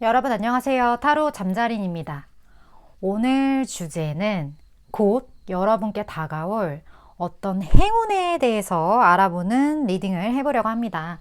여러분 안녕하세요. 타로 잠자린입니다. 오늘 주제는 곧 여러분께 다가올 어떤 행운에 대해서 알아보는 리딩을 해보려고 합니다.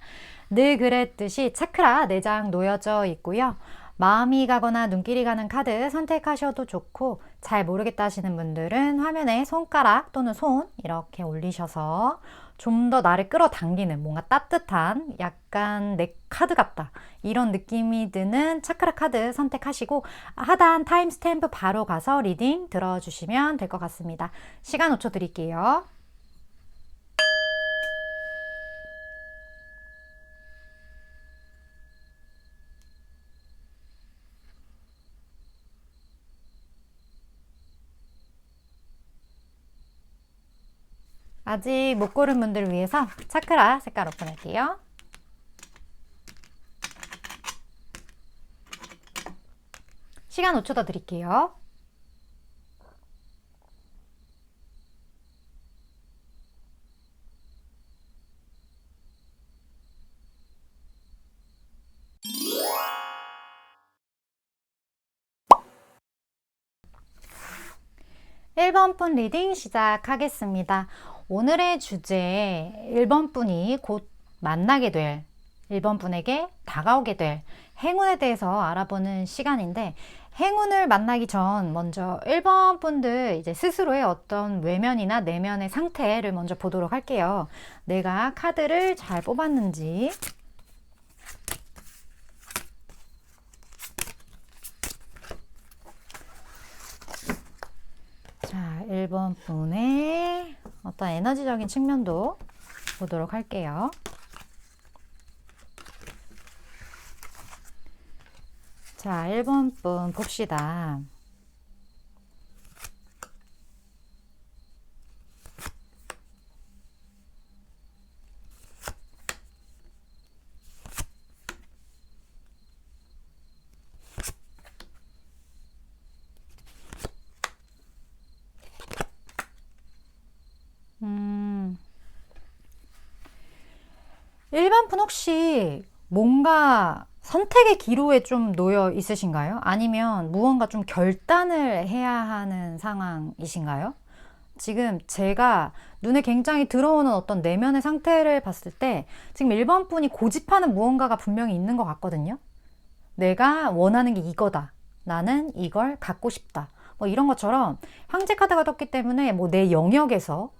늘 그랬듯이 차크라 4장 놓여져 있고요. 마음이 가거나 눈길이 가는 카드 선택하셔도 좋고, 잘 모르겠다 하시는 분들은 화면에 손가락 또는 손 이렇게 올리셔서 좀 더 나를 끌어당기는, 뭔가 따뜻한, 약간 내 카드 같다 이런 느낌이 드는 차크라 카드 선택하시고 하단 타임스탬프 바로 가서 리딩 들어주시면 될 것 같습니다. 시간 5초 드릴게요. 아직 못 고른 분들을 위해서 차크라 색깔 오픈할게요. 시간 5초 더 드릴게요. (1번) 분 리딩 시작하겠습니다. 오늘의 주제 1번 분이 곧 만나게 될, 1번 분에게 다가오게 될 행운에 대해서 알아보는 시간인데, 행운을 만나기 전 먼저 1번 분들 이제 스스로의 어떤 외면이나 내면의 상태를 먼저 보도록 할게요. 내가 카드를 잘 뽑았는지. 자, 1번 분의 어떤 에너지적인 측면도 보도록 할게요. 자, 1번 분 봅시다. 일반 분 혹시 뭔가 선택의 기로에 좀 놓여 있으신가요? 아니면 무언가 좀 결단을 해야 하는 상황이신가요? 지금 제가 눈에 굉장히 들어오는 어떤 내면의 상태를 봤을 때 지금 1번 분이 고집하는 무언가가 분명히 있는 것 같거든요. 내가 원하는 게 이거다. 나는 이걸 갖고 싶다. 뭐 이런 것처럼 황제 카드가 떴기 때문에 뭐 내 영역에서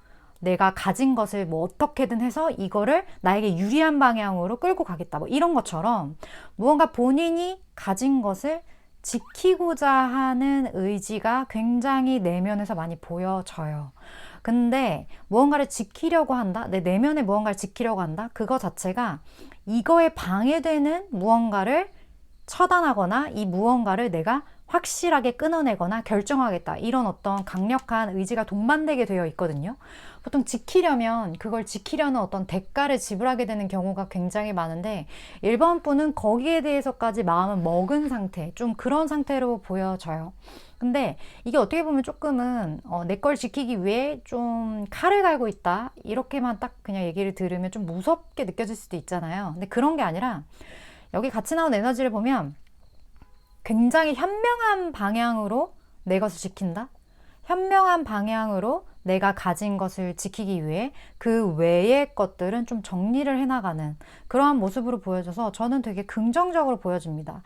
내가 가진 것을 뭐 어떻게든 해서 이거를 나에게 유리한 방향으로 끌고 가겠다. 뭐 이런 것처럼 무언가 본인이 가진 것을 지키고자 하는 의지가 굉장히 내면에서 많이 보여져요. 근데 무언가를 지키려고 한다? 내 내면에 무언가를 지키려고 한다? 그거 자체가 이거에 방해되는 무언가를 처단하거나 이 무언가를 내가 확실하게 끊어내거나 결정하겠다, 이런 어떤 강력한 의지가 동반되게 되어 있거든요. 보통 지키려면 그걸 지키려는 어떤 대가를 지불하게 되는 경우가 굉장히 많은데, 1번 분은 거기에 대해서까지 마음을 먹은 상태, 좀 그런 상태로 보여져요. 근데 이게 어떻게 보면 조금은 내 걸 지키기 위해 좀 칼을 갈고 있다, 이렇게만 딱 그냥 얘기를 들으면 좀 무섭게 느껴질 수도 있잖아요. 근데 그런 게 아니라 여기 같이 나온 에너지를 보면 굉장히 현명한 방향으로 내 것을 지킨다? 현명한 방향으로 내가 가진 것을 지키기 위해 그 외의 것들은 좀 정리를 해나가는 그러한 모습으로 보여져서 저는 되게 긍정적으로 보여집니다.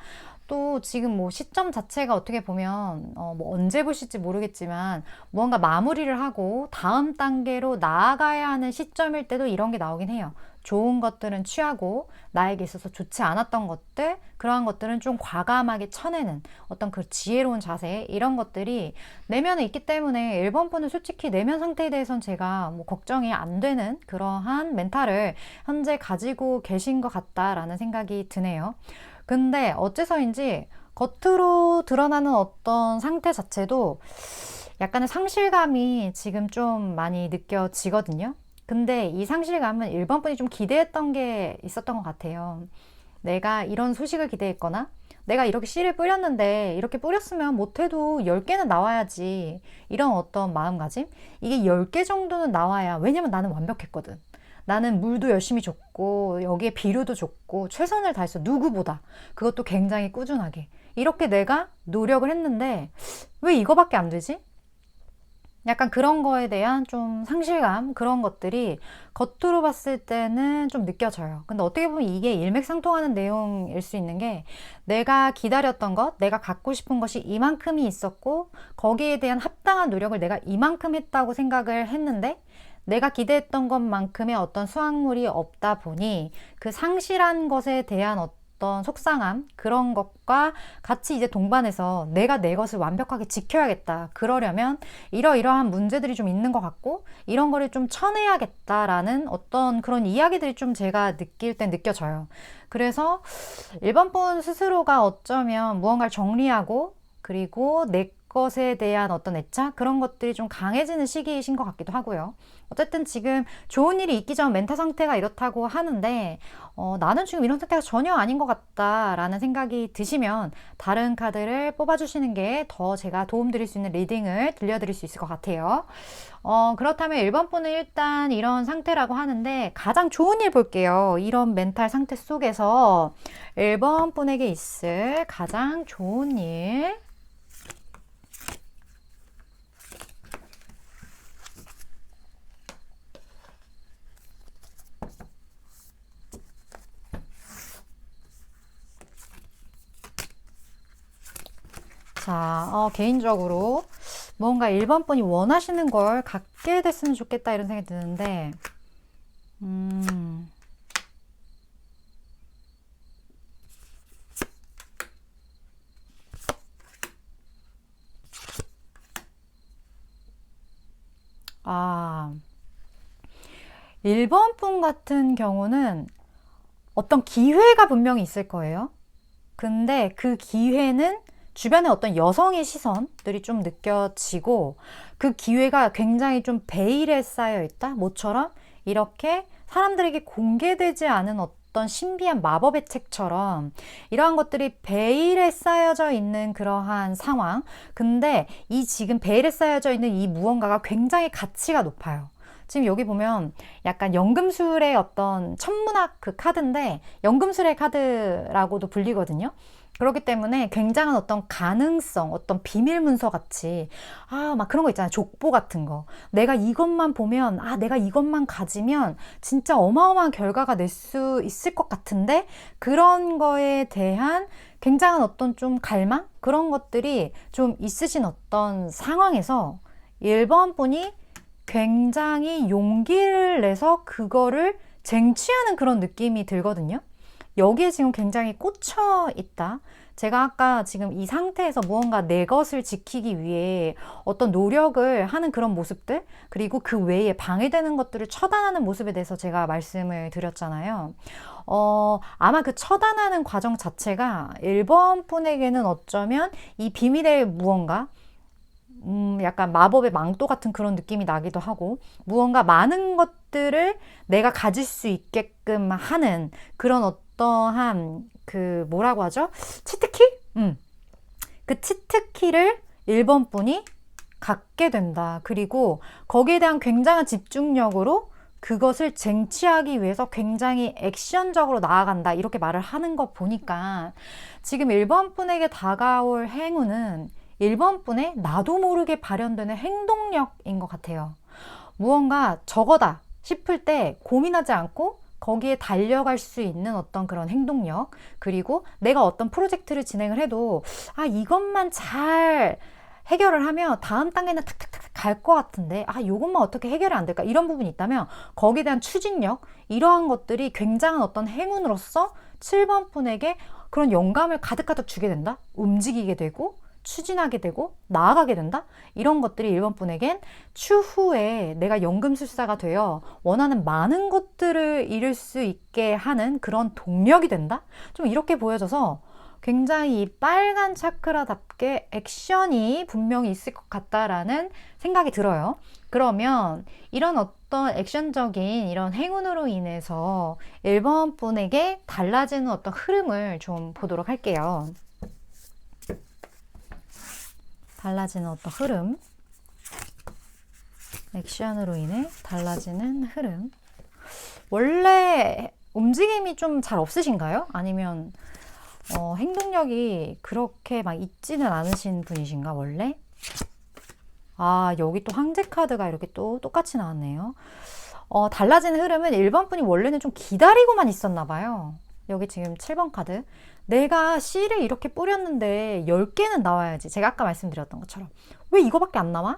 또 지금 뭐 시점 자체가 어떻게 보면 뭐 언제 보실지 모르겠지만 무언가 마무리를 하고 다음 단계로 나아가야 하는 시점일 때도 이런 게 나오긴 해요. 좋은 것들은 취하고 나에게 있어서 좋지 않았던 것들, 그러한 것들은 좀 과감하게 쳐내는 어떤 그 지혜로운 자세, 이런 것들이 내면에 있기 때문에 1번 분은 솔직히 내면 상태에 대해서는 제가 뭐 걱정이 안 되는 그러한 멘탈을 현재 가지고 계신 것 같다라는 생각이 드네요. 근데 어째서인지 겉으로 드러나는 어떤 상태 자체도 약간의 상실감이 지금 좀 많이 느껴지거든요. 근데 이 상실감은 1번 분이 좀 기대했던 게 있었던 것 같아요. 내가 이런 소식을 기대했거나 내가 이렇게 씨를 뿌렸는데 이렇게 뿌렸으면 못해도 10개는 나와야지, 이런 어떤 마음가짐? 이게 10개 정도는 나와야, 왜냐면 나는 완벽했거든. 나는 물도 열심히 줬고 여기에 비료도 줬고 최선을 다했어. 누구보다. 그것도 굉장히 꾸준하게. 이렇게 내가 노력을 했는데 왜 이거밖에 안 되지? 약간 그런 거에 대한 좀 상실감, 그런 것들이 겉으로 봤을 때는 좀 느껴져요. 근데 어떻게 보면 이게 일맥상통하는 내용일 수 있는 게, 내가 기다렸던 것, 내가 갖고 싶은 것이 이만큼이 있었고 거기에 대한 합당한 노력을 내가 이만큼 했다고 생각을 했는데, 내가 기대했던 것만큼의 어떤 수확물이 없다 보니 그 상실한 것에 대한 어떤 속상함, 그런 것과 같이 이제 동반해서 내가 내 것을 완벽하게 지켜야겠다. 그러려면 이러이러한 문제들이 좀 있는 것 같고 이런 거를 좀 쳐내야겠다라는 어떤 그런 이야기들이 좀 제가 느낄 땐 느껴져요. 그래서 일반 분 스스로가 어쩌면 무언가를 정리하고 그리고 내 것에 대한 어떤 애착, 그런 것들이 좀 강해지는 시기이신 것 같기도 하고요. 어쨌든 지금 좋은 일이 있기 전 멘탈 상태가 이렇다고 하는데, 나는 지금 이런 상태가 전혀 아닌 것 같다라는 생각이 드시면 다른 카드를 뽑아주시는 게 더 제가 도움드릴 수 있는 리딩을 들려드릴 수 있을 것 같아요. 그렇다면 1번 분은 일단 이런 상태라고 하는데, 가장 좋은 일 볼게요. 이런 멘탈 상태 속에서 1번 분에게 있을 가장 좋은 일. 자, 개인적으로 뭔가 1번 분이 원하시는 걸 갖게 됐으면 좋겠다 이런 생각이 드는데, 음, 아, 1번 분 같은 경우는 어떤 기회가 분명히 있을 거예요. 근데 그 기회는 주변에 어떤 여성의 시선들이 좀 느껴지고, 그 기회가 굉장히 좀 베일에 쌓여 있다? 모처럼 이렇게 사람들에게 공개되지 않은 어떤 신비한 마법의 책처럼 이러한 것들이 베일에 쌓여져 있는 그러한 상황. 근데 이 지금 베일에 쌓여져 있는 이 무언가가 굉장히 가치가 높아요. 지금 여기 보면 약간 연금술의 어떤 천문학 그 카드인데, 연금술의 카드라고도 불리거든요. 그렇기 때문에 굉장한 어떤 가능성, 어떤 비밀 문서 같이, 막 그런 거 있잖아요. 족보 같은 거. 내가 이것만 보면, 내가 이것만 가지면 진짜 어마어마한 결과가 낼 수 있을 것 같은데, 그런 거에 대한 굉장한 어떤 좀 갈망? 그런 것들이 좀 있으신 어떤 상황에서 1번 분이 굉장히 용기를 내서 그거를 쟁취하는 그런 느낌이 들거든요. 여기에 지금 굉장히 꽂혀 있다. 제가 아까 지금 이 상태에서 무언가 내 것을 지키기 위해 어떤 노력을 하는 그런 모습들, 그리고 그 외에 방해되는 것들을 처단하는 모습에 대해서 제가 말씀을 드렸잖아요. 아마 그 처단하는 과정 자체가 1번 분에게는 어쩌면 이 비밀의 무언가, 약간 마법의 망토 같은 그런 느낌이 나기도 하고, 무언가 많은 것들을 내가 가질 수 있게끔 하는 그런 어떠한 그 뭐라고 하죠? 치트키? 그 치트키를 1번 분이 갖게 된다. 그리고 거기에 대한 굉장한 집중력으로 그것을 쟁취하기 위해서 굉장히 액션적으로 나아간다. 이렇게 말을 하는 거 보니까 지금 1번 분에게 다가올 행운은 1번 분의 나도 모르게 발현되는 행동력인 것 같아요. 무언가 저거다 싶을 때 고민하지 않고 거기에 달려갈 수 있는 어떤 그런 행동력, 그리고 내가 어떤 프로젝트를 진행을 해도 이것만 잘 해결을 하면 다음 단계는 탁탁탁 갈 것 같은데 이것만 어떻게 해결이 안 될까, 이런 부분이 있다면 거기에 대한 추진력, 이러한 것들이 굉장한 어떤 행운으로서 7번 분에게 그런 영감을 가득가득 주게 된다. 움직이게 되고 추진하게 되고 나아가게 된다. 이런 것들이 1번 분에겐 추후에 내가 연금술사가 되어 원하는 많은 것들을 이룰 수 있게 하는 그런 동력이 된다. 좀 이렇게 보여져서 굉장히 이 빨간 차크라답게 액션이 분명히 있을 것 같다라는 생각이 들어요. 그러면 이런 어떤 액션적인 이런 행운으로 인해서 1번 분에게 달라지는 어떤 흐름을 좀 보도록 할게요. 달라지는 어떤 흐름, 액션으로 인해 달라지는 흐름. 원래 움직임이 좀 잘 없으신가요? 아니면 행동력이 그렇게 막 있지는 않으신 분이신가, 원래? 아, 여기 또 황제 카드가 이렇게 또 똑같이 나왔네요. 달라지는 흐름은 1번 분이 원래는 좀 기다리고만 있었나 봐요. 여기 지금 7번 카드. 내가 씨를 이렇게 뿌렸는데 10개는 나와야지. 제가 아까 말씀드렸던 것처럼. 왜 이거밖에 안 나와?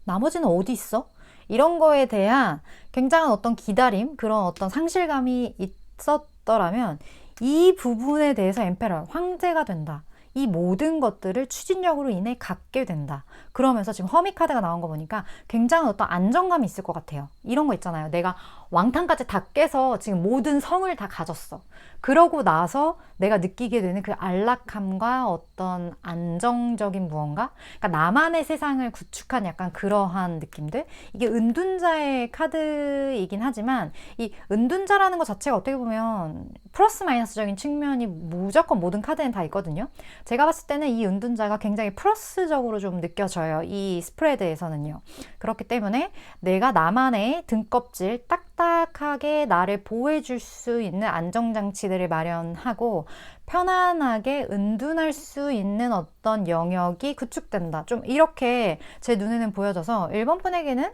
나머지는 어디 있어? 이런 거에 대한 굉장한 어떤 기다림, 그런 어떤 상실감이 있었더라면 이 부분에 대해서 엠페러, 황제가 된다. 이 모든 것들을 추진력으로 인해 갖게 된다. 그러면서 지금 허미 카드가 나온 거 보니까 굉장한 어떤 안정감이 있을 것 같아요. 이런 거 있잖아요. 내가 왕탕까지 다 깨서 지금 모든 성을 다 가졌어. 그러고 나서 내가 느끼게 되는 그 안락함과 어떤 안정적인 무언가? 그러니까 나만의 세상을 구축한 약간 그러한 느낌들? 이게 은둔자의 카드이긴 하지만 이 은둔자라는 것 자체가 어떻게 보면 플러스 마이너스적인 측면이 무조건 모든 카드엔 다 있거든요. 제가 봤을 때는 이 은둔자가 굉장히 플러스적으로 좀 느껴져요. 이 스프레드에서는요. 그렇기 때문에 내가 나만의 등껍질 딱딱하게 나를 보호해줄 수 있는 안정장치들을 마련하고 편안하게 은둔할 수 있는 어떤 영역이 구축된다. 좀 이렇게 제 눈에는 보여져서 1번 분에게는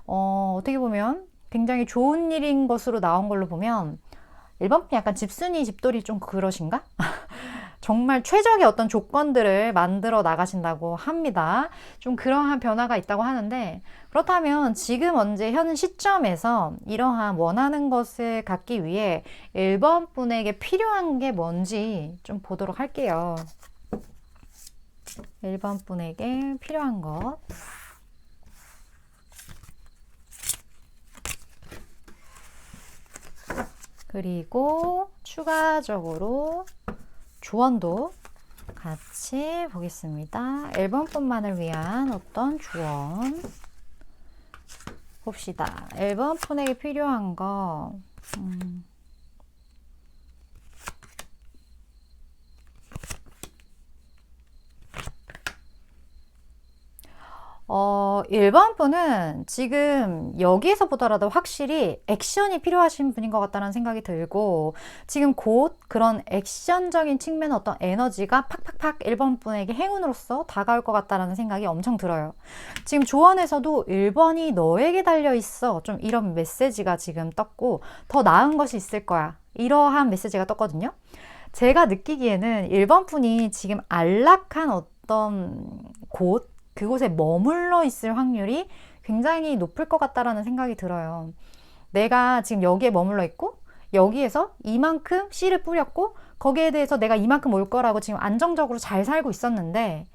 어떻게 보면 굉장히 좋은 일인 것으로 나온 걸로 보면 1번 분이 약간 집순이 집돌이 좀 그러신가? 정말 최적의 어떤 조건들을 만들어 나가신다고 합니다. 좀 그러한 변화가 있다고 하는데 그렇다면 지금 현 시점에서 이러한 원하는 것을 갖기 위해 1번 분에게 필요한 게 뭔지 좀 보도록 할게요. 1번 분에게 필요한 것. 그리고 추가적으로 조언도 같이 보겠습니다. 1번 분만을 위한 어떤 조언 봅시다. 1번 분에게 필요한 거 일반 분은 지금 여기에서 보더라도 확실히 액션이 필요하신 분인 것 같다는 생각이 들고 지금 곧 그런 액션적인 측면의 어떤 에너지가 팍팍팍 1번 분에게 행운으로서 다가올 것 같다는 생각이 엄청 들어요. 지금 조언에서도 1번이 너에게 달려있어. 좀 이런 메시지가 지금 떴고 더 나은 것이 있을 거야. 이러한 메시지가 떴거든요. 제가 느끼기에는 1번 분이 지금 안락한 어떤 곳 그곳에 머물러 있을 확률이 굉장히 높을 것 같다라는 생각이 들어요. 내가 지금 여기에 머물러 있고 여기에서 이만큼 씨를 뿌렸고 거기에 대해서 내가 이만큼 올 거라고 지금 안정적으로 잘 살고 있었는데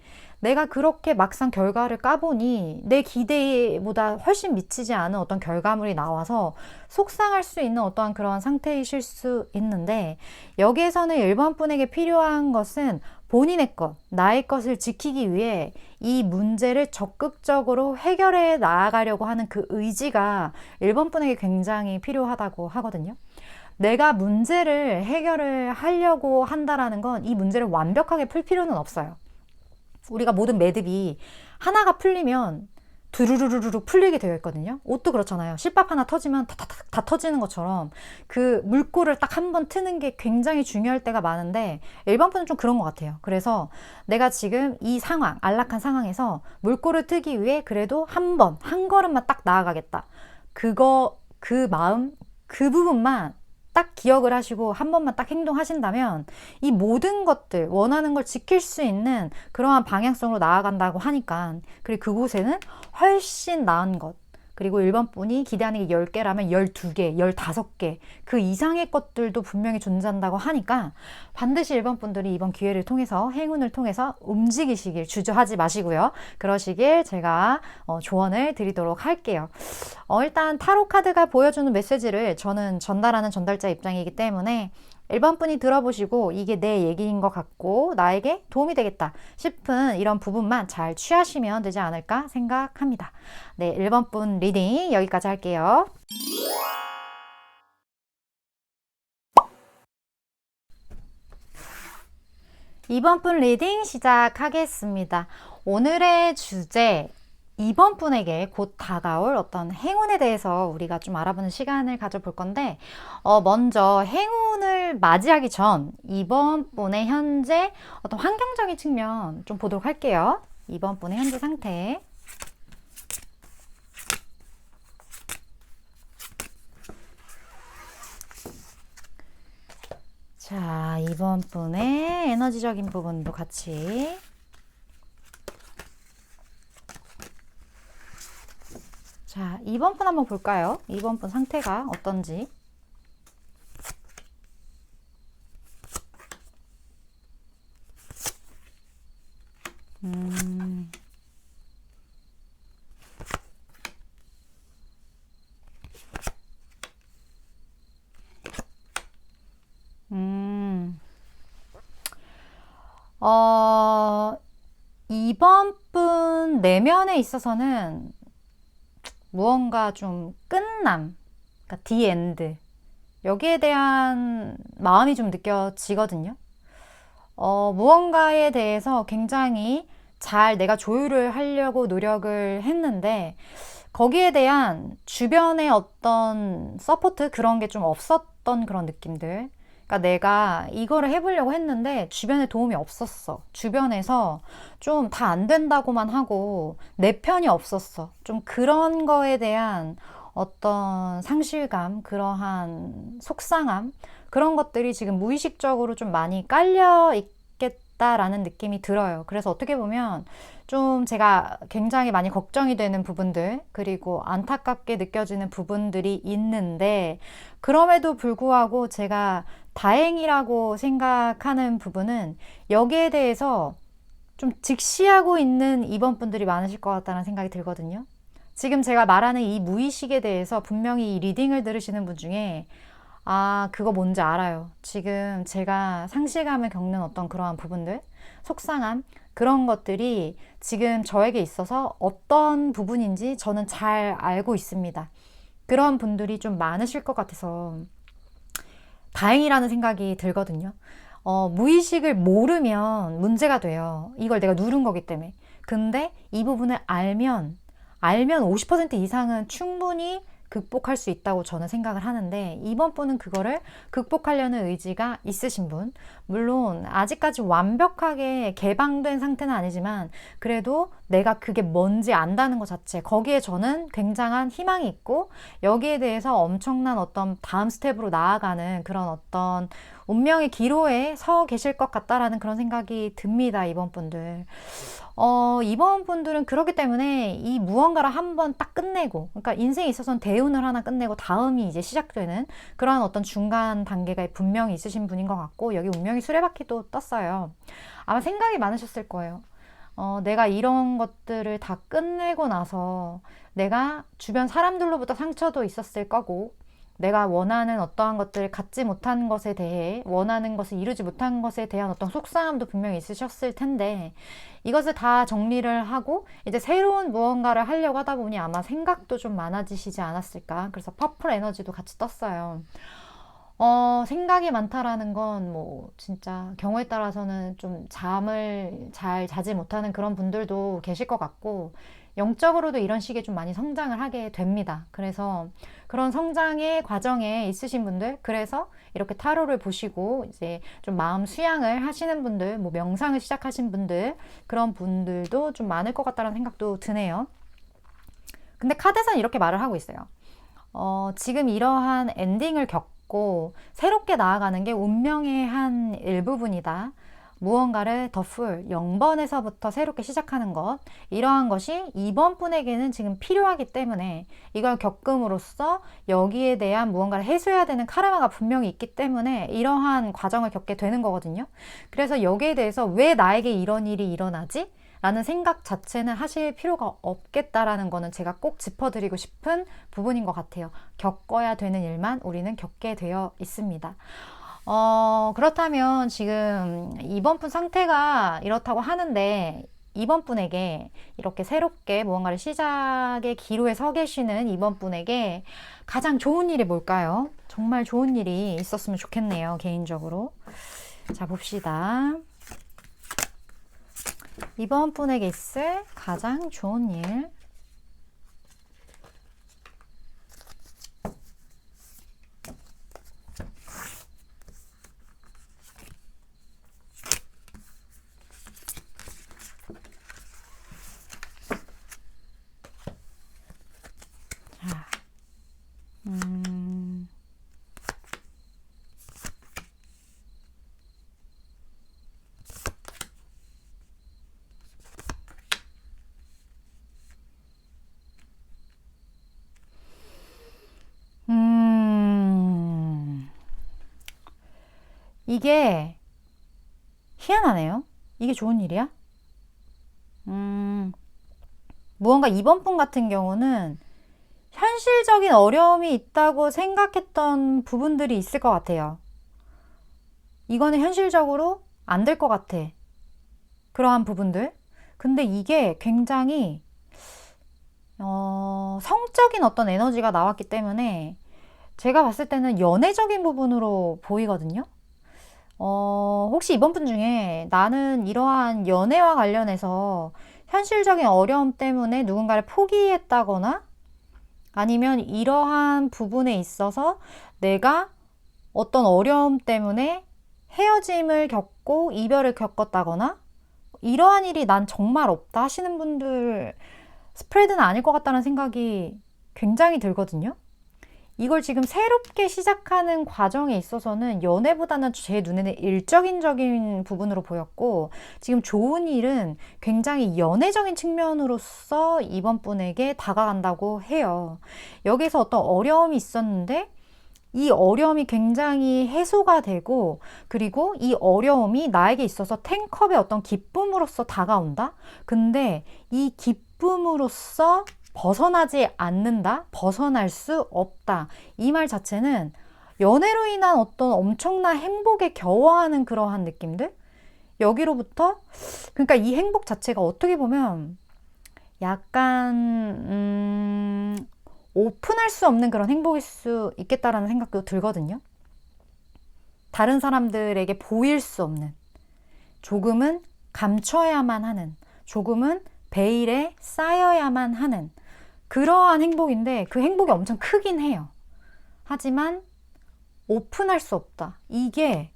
내가 그렇게 막상 결과를 까보니 내 기대보다 훨씬 미치지 않은 어떤 결과물이 나와서 속상할 수 있는 어떠한 그런 상태이실 수 있는데 여기에서는 1번 분에게 필요한 것은 본인의 것, 나의 것을 지키기 위해 이 문제를 적극적으로 해결해 나아가려고 하는 그 의지가 1번 분에게 굉장히 필요하다고 하거든요. 내가 문제를 해결을 하려고 한다라는 건 이 문제를 완벽하게 풀 필요는 없어요. 우리가 모든 매듭이 하나가 풀리면 두루루루루 풀리게 되어 있거든요. 옷도 그렇잖아요. 실밥 하나 터지면 다 터지는 것처럼 그 물꼬를 딱 한 번 트는 게 굉장히 중요할 때가 많은데 일반 분은 좀 그런 것 같아요. 그래서 내가 지금 이 상황, 안락한 상황에서 물꼬를 트기 위해 그래도 한 걸음만 딱 나아가겠다. 그 마음, 그 부분만 딱 기억을 하시고 한 번만 딱 행동하신다면 이 모든 것들 원하는 걸 지킬 수 있는 그러한 방향성으로 나아간다고 하니까 그리고 그곳에는 훨씬 나은 것 그리고 1번 분이 기대하는 게 10개라면 12개, 15개 그 이상의 것들도 분명히 존재한다고 하니까 반드시 1번 분들이 이번 기회를 통해서 행운을 통해서 움직이시길 주저하지 마시고요. 그러시길 제가 조언을 드리도록 할게요. 일단 타로 카드가 보여주는 메시지를 저는 전달하는 전달자 입장이기 때문에 1번 분이 들어보시고 이게 내 얘기인 것 같고 나에게 도움이 되겠다 싶은 이런 부분만 잘 취하시면 되지 않을까 생각합니다. 네, 1번 분 리딩 여기까지 할게요. 이번 분 리딩 시작하겠습니다. 오늘의 주제 이번 분에게 곧 다가올 어떤 행운에 대해서 우리가 좀 알아보는 시간을 가져볼 건데, 먼저 행운을 맞이하기 전 이번 분의 현재 어떤 환경적인 측면 좀 보도록 할게요. 이번 분의 현재 상태. 자, 이번 분의 에너지적인 부분도 같이. 자, 이번 분 한번 볼까요? 이번 분 상태가 어떤지. 음, 음, 어, 이번 분 내면에 있어서는 무언가 좀 끝남, 그러니까 the end. 여기에 대한 마음이 좀 느껴지거든요. 무언가에 대해서 굉장히 잘 내가 조율을 하려고 노력을 했는데, 거기에 대한 주변의 어떤 서포트 그런 게 좀 없었던 그런 느낌들. 그러니까 내가 이거를 해보려고 했는데 주변에 도움이 없었어. 주변에서 좀 다 안 된다고만 하고 내 편이 없었어. 좀 그런 거에 대한 어떤 상실감, 그러한 속상함, 그런 것들이 지금 무의식적으로 좀 많이 깔려 있겠다라는 느낌이 들어요. 그래서 어떻게 보면 좀 제가 굉장히 많이 걱정이 되는 부분들, 그리고 안타깝게 느껴지는 부분들이 있는데, 그럼에도 불구하고 제가 다행이라고 생각하는 부분은 여기에 대해서 좀 직시하고 있는 이번 분들이 많으실 것 같다는 생각이 들거든요. 지금 제가 말하는 이 무의식에 대해서 분명히 이 리딩을 들으시는 분 중에 아, 그거 뭔지 알아요. 지금 제가 상실감을 겪는 어떤 그러한 부분들, 속상함, 그런 것들이 지금 저에게 있어서 어떤 부분인지 저는 잘 알고 있습니다. 그런 분들이 좀 많으실 것 같아서 다행이라는 생각이 들거든요. 무의식을 모르면 문제가 돼요. 이걸 내가 누른 거기 때문에. 근데 이 부분을 알면 50% 이상은 충분히 극복할 수 있다고 저는 생각을 하는데, 이번 분은 그거를 극복하려는 의지가 있으신 분, 물론 아직까지 완벽하게 개방된 상태는 아니지만 그래도 내가 그게 뭔지 안다는 것 자체, 거기에 저는 굉장한 희망이 있고 여기에 대해서 엄청난 어떤 다음 스텝으로 나아가는 그런 어떤 운명의 기로에 서 계실 것 같다라는 그런 생각이 듭니다. 이번 분들. 이번 분들은 그렇기 때문에 이 무언가를 한번 딱 끝내고, 그러니까 인생에 있어서는 대운을 하나 끝내고 다음이 이제 시작되는 그러한 어떤 중간 단계가 분명히 있으신 분인 것 같고, 여기 운명의 수레바퀴도 떴어요. 아마 생각이 많으셨을 거예요. 내가 이런 것들을 다 끝내고 나서 내가 주변 사람들로부터 상처도 있었을 거고, 내가 원하는 어떠한 것들을 갖지 못한 것에 대해, 원하는 것을 이루지 못한 것에 대한 어떤 속상함도 분명히 있으셨을 텐데, 이것을 다 정리를 하고 이제 새로운 무언가를 하려고 하다 보니 아마 생각도 좀 많아지시지 않았을까. 그래서 퍼플 에너지도 같이 떴어요. 생각이 많다라는 건 뭐 진짜 경우에 따라서는 좀 잠을 잘 자지 못하는 그런 분들도 계실 것 같고, 영적으로도 이런 식의 좀 많이 성장을 하게 됩니다. 그래서 그런 성장의 과정에 있으신 분들, 그래서 이렇게 타로를 보시고 이제 좀 마음 수양을 하시는 분들, 뭐 명상을 시작하신 분들, 그런 분들도 좀 많을 것 같다는 생각도 드네요. 근데 카드에서는 이렇게 말을 하고 있어요. 지금 이러한 엔딩을 겪고 새롭게 나아가는 게 운명의 한 일부분이다. 무언가를 더 풀, 0번에서부터 새롭게 시작하는 것, 이러한 것이 이번 분에게는 지금 필요하기 때문에 이걸 겪음으로써 여기에 대한 무언가를 해소해야 되는 카르마가 분명히 있기 때문에 이러한 과정을 겪게 되는 거거든요. 그래서 여기에 대해서 왜 나에게 이런 일이 일어나지? 라는 생각 자체는 하실 필요가 없겠다라는 거는 제가 꼭 짚어드리고 싶은 부분인 것 같아요. 겪어야 되는 일만 우리는 겪게 되어 있습니다. 그렇다면 지금 이번 분 상태가 이렇다고 하는데, 이번 분에게 이렇게 새롭게 무언가를 시작의 기로에 서 계시는 이번 분에게 가장 좋은 일이 뭘까요? 정말 좋은 일이 있었으면 좋겠네요, 개인적으로. 자, 봅시다. 이번 분에게 있을 가장 좋은 일. 이게 희한하네요. 이게 좋은 일이야? 무언가 이번 분 같은 경우는 현실적인 어려움이 있다고 생각했던 부분들이 있을 것 같아요. 이거는 현실적으로 안 될 것 같아. 그러한 부분들. 근데 이게 굉장히 성적인 어떤 에너지가 나왔기 때문에 제가 봤을 때는 연애적인 부분으로 보이거든요. 혹시 이번 분 중에 나는 이러한 연애와 관련해서 현실적인 어려움 때문에 누군가를 포기했다거나 아니면 이러한 부분에 있어서 내가 어떤 어려움 때문에 헤어짐을 겪고 이별을 겪었다거나 이러한 일이 난 정말 없다 하시는 분들 스프레드는 아닐 것 같다는 생각이 굉장히 들거든요. 이걸 지금 새롭게 시작하는 과정에 있어서는 연애보다는 제 눈에는 일적인 부분으로 보였고, 지금 좋은 일은 굉장히 연애적인 측면으로서 이번 분에게 다가간다고 해요. 여기서 어떤 어려움이 있었는데 이 어려움이 굉장히 해소가 되고, 그리고 이 어려움이 나에게 있어서 탱컵의 어떤 기쁨으로서 다가온다? 근데 이 기쁨으로서 벗어나지 않는다? 벗어날 수 없다. 이 말 자체는 연애로 인한 어떤 엄청난 행복에 겨워하는 그러한 느낌들? 여기로부터, 그러니까 이 행복 자체가 어떻게 보면 약간, 오픈할 수 없는 그런 행복일 수 있겠다라는 생각도 들거든요. 다른 사람들에게 보일 수 없는, 조금은 감춰야만 하는, 조금은 베일에 쌓여야만 하는 그러한 행복인데 그 행복이 엄청 크긴 해요. 하지만 오픈할 수 없다. 이게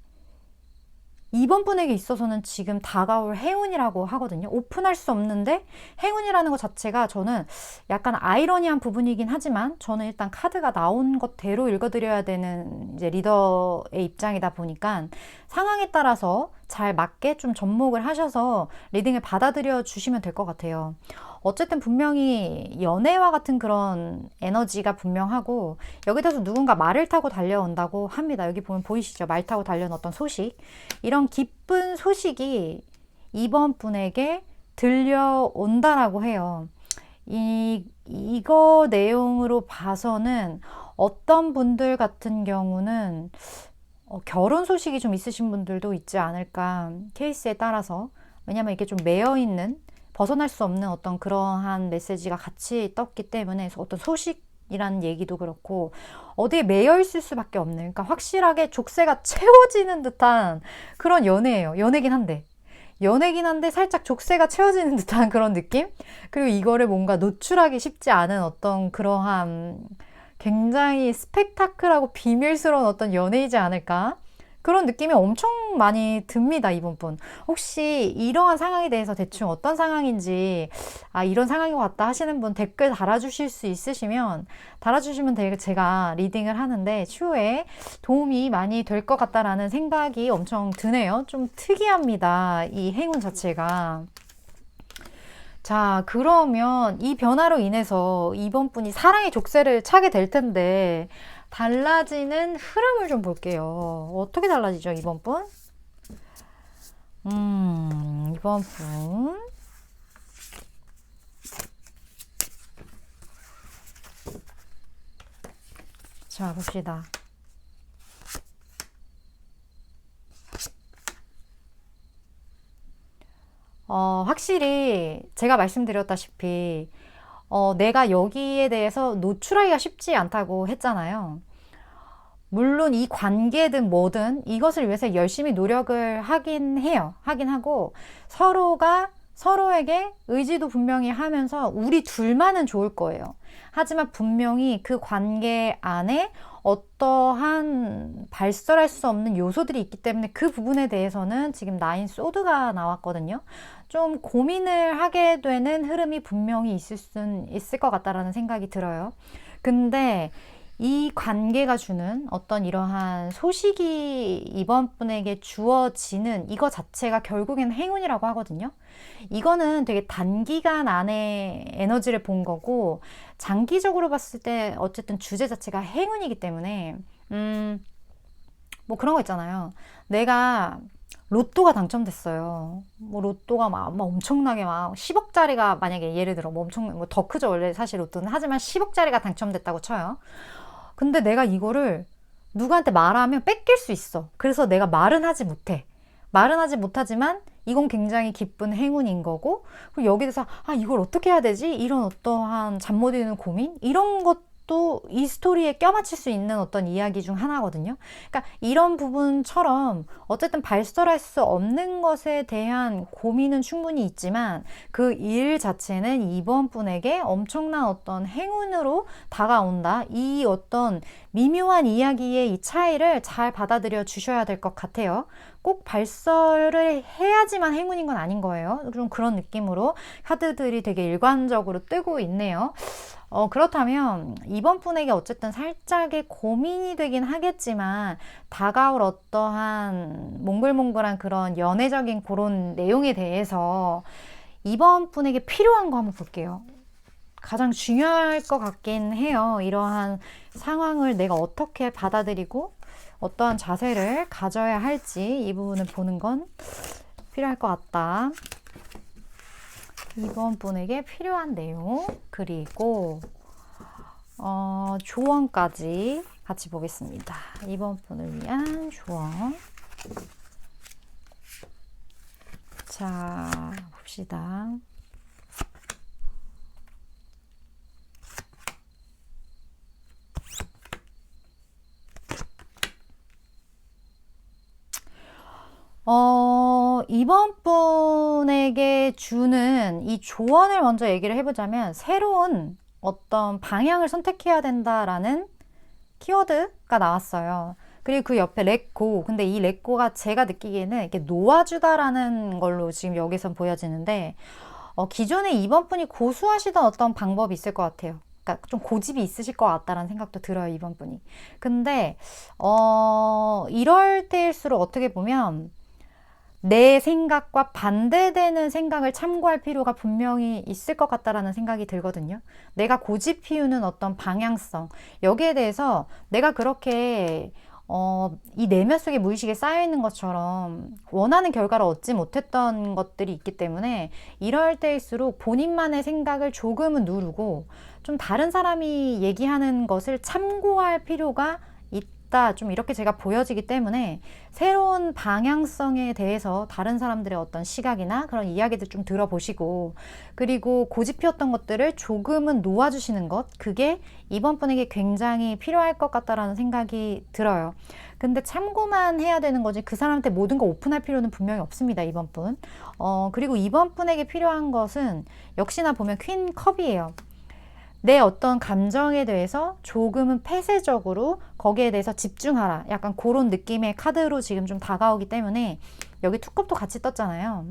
이번 분에게 있어서는 지금 다가올 행운이라고 하거든요. 오픈할 수 없는데 행운이라는 것 자체가 저는 약간 아이러니한 부분이긴 하지만 저는 일단 카드가 나온 것대로 읽어드려야 되는 이제 리더의 입장이다 보니까 상황에 따라서 잘 맞게 좀 접목을 하셔서 리딩을 받아들여 주시면 될 것 같아요. 어쨌든 분명히 연애와 같은 그런 에너지가 분명하고 여기 대해서 누군가 말을 타고 달려온다고 합니다. 여기 보면 보이시죠? 말 타고 달려온 어떤 소식. 이런 기쁜 소식이 이번 분에게 들려온다라고 해요. 이거 내용으로 봐서는 어떤 분들 같은 경우는 결혼 소식이 좀 있으신 분들도 있지 않을까 케이스에 따라서. 왜냐면 이게 좀 매여있는 벗어날 수 없는 어떤 그러한 메시지가 같이 떴기 때문에 어떤 소식이라는 얘기도 그렇고 어디에 매여 있을 수밖에 없는, 그러니까 확실하게 족쇄가 채워지는 듯한 그런 연애예요. 연애긴 한데 살짝 족쇄가 채워지는 듯한 그런 느낌? 그리고 이거를 뭔가 노출하기 쉽지 않은 어떤 그러한 굉장히 스펙타클하고 비밀스러운 어떤 연애이지 않을까? 그런 느낌이 엄청 많이 듭니다, 이번 분. 혹시 이러한 상황에 대해서 대충 어떤 상황인지, 이런 상황인 것 같다 하시는 분 댓글 달아주실 수 있으시면 달아주시면 제가 리딩을 하는데 추후에 도움이 많이 될 것 같다라는 생각이 엄청 드네요. 좀 특이합니다, 이 행운 자체가. 자, 그러면 이 변화로 인해서 이번 분이 사랑의 족쇄를 차게 될 텐데 달라지는 흐름을 좀 볼게요. 어떻게 달라지죠, 이번 분? 이번 분. 자, 봅시다. 확실히 제가 말씀드렸다시피 내가 여기에 대해서 노출하기가 쉽지 않다고 했잖아요. 물론 이 관계든 뭐든 이것을 위해서 열심히 노력을 하긴 해요. 하긴 하고 서로가 서로에게 의지도 분명히 하면서 우리 둘만은 좋을 거예요. 하지만 분명히 그 관계 안에 어떠한 발설할 수 없는 요소들이 있기 때문에 그 부분에 대해서는 지금 나인 소드가 나왔거든요. 좀 고민을 하게 되는 흐름이 분명히 있을 것 같다라는 생각이 들어요. 근데 이 관계가 주는 어떤 이러한 소식이 이번 분에게 주어지는 이거 자체가 결국엔 행운이라고 하거든요. 이거는 되게 단기간 안에 에너지를 본 거고 장기적으로 봤을 때 어쨌든 주제 자체가 행운이기 때문에 뭐 그런 거 있잖아요. 내가 로또가 당첨됐어요. 뭐 로또가 막 엄청나게 막 10억짜리가 만약에 예를 들어 뭐 엄청 뭐 더 크죠. 원래 사실 로또는. 하지만 10억짜리가 당첨됐다고 쳐요. 근데 내가 이거를 누구한테 말하면 뺏길 수 있어. 그래서 내가 말은 하지 못해. 말은 하지 못하지만 이건 굉장히 기쁜 행운인 거고, 그리고 여기 대해서 이걸 어떻게 해야 되지? 이런 어떠한 잠 못 이루는 고민? 이런 것도 이 스토리에 껴맞힐 수 있는 어떤 이야기 중 하나거든요. 그러니까 이런 부분처럼 어쨌든 발설할 수 없는 것에 대한 고민은 충분히 있지만 그 일 자체는 이번 분에게 엄청난 어떤 행운으로 다가온다. 이 어떤 미묘한 이야기의 이 차이를 잘 받아들여 주셔야 될 것 같아요. 꼭 발설을 해야지만 행운인 건 아닌 거예요. 좀 그런 느낌으로 카드들이 되게 일관적으로 뜨고 있네요. 그렇다면 이번 분에게 어쨌든 살짝의 고민이 되긴 하겠지만 다가올 어떠한 몽글몽글한 그런 연애적인 그런 내용에 대해서 이번 분에게 필요한 거 한번 볼게요. 가장 중요할 것 같긴 해요. 이러한 상황을 내가 어떻게 받아들이고 어떠한 자세를 가져야 할지 이 부분을 보는 건 필요할 것 같다. 이번 분에게 필요한 내용, 그리고 조언까지 같이 보겠습니다. 이번 분을 위한 조언. 자, 봅시다. 이번 분에게 주는 이 조언을 먼저 얘기를 해보자면 새로운 어떤 방향을 선택해야 된다라는 키워드가 나왔어요. 그리고 그 옆에 렛고. 근데 이 렛고가 제가 느끼기에는 이렇게 놓아주다라는 걸로 지금 여기서 보여지는데, 기존에 이번 분이 고수하시던 어떤 방법이 있을 것 같아요. 그러니까 좀 고집이 있으실 것 같다라는 생각도 들어요, 이번 분이. 근데, 이럴 때일수록 어떻게 보면 내 생각과 반대되는 생각을 참고할 필요가 분명히 있을 것 같다라는 생각이 들거든요. 내가 고집 피우는 어떤 방향성, 여기에 대해서 내가 그렇게 이 내면 속에 무의식에 쌓여있는 것처럼 원하는 결과를 얻지 못했던 것들이 있기 때문에 이럴 때일수록 본인만의 생각을 조금은 누르고 좀 다른 사람이 얘기하는 것을 참고할 필요가 있다. 좀 이렇게 제가 보여지기 때문에 새로운 방향성에 대해서 다른 사람들의 어떤 시각이나 그런 이야기들 좀 들어보시고, 그리고 고집 피웠던 것들을 조금은 놓아주시는 것, 그게 이번 분에게 굉장히 필요할 것 같다라는 생각이 들어요. 근데 참고만 해야 되는 거지 그 사람한테 모든 거 오픈할 필요는 분명히 없습니다, 이번 분. 그리고 이번 분에게 필요한 것은 역시나 보면 퀸 컵이에요. 내 어떤 감정에 대해서 조금은 폐쇄적으로 거기에 대해서 집중하라. 약간 그런 느낌의 카드로 지금 좀 다가오기 때문에 여기 투컵도 같이 떴잖아요.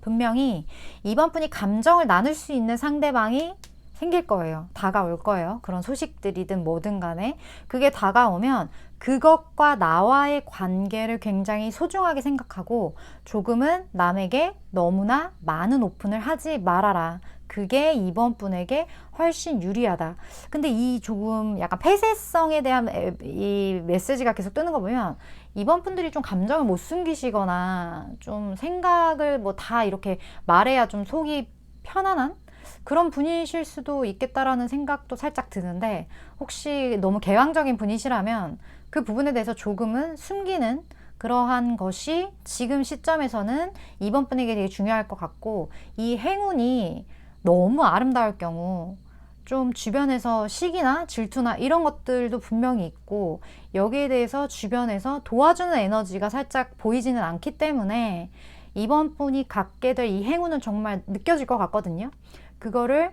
분명히 이번 분이 감정을 나눌 수 있는 상대방이 생길 거예요. 다가올 거예요. 그런 소식들이든 뭐든 간에 그게 다가오면 그것과 나와의 관계를 굉장히 소중하게 생각하고 조금은 남에게 너무나 많은 오픈을 하지 말아라. 그게 이번 분에게 훨씬 유리하다. 근데 이 조금 약간 폐쇄성에 대한 이 메시지가 계속 뜨는 거 보면 이번 분들이 좀 감정을 못 숨기시거나 좀 생각을 뭐 다 이렇게 말해야 좀 속이 편안한 그런 분이실 수도 있겠다라는 생각도 살짝 드는데, 혹시 너무 개방적인 분이시라면 그 부분에 대해서 조금은 숨기는 그러한 것이 지금 시점에서는 이번 분에게 되게 중요할 것 같고, 이 행운이 너무 아름다울 경우 좀 주변에서 시기나 질투나 이런 것들도 분명히 있고, 여기에 대해서 주변에서 도와주는 에너지가 살짝 보이지는 않기 때문에 이번 분이 갖게 될 이 행운은 정말 느껴질 것 같거든요. 그거를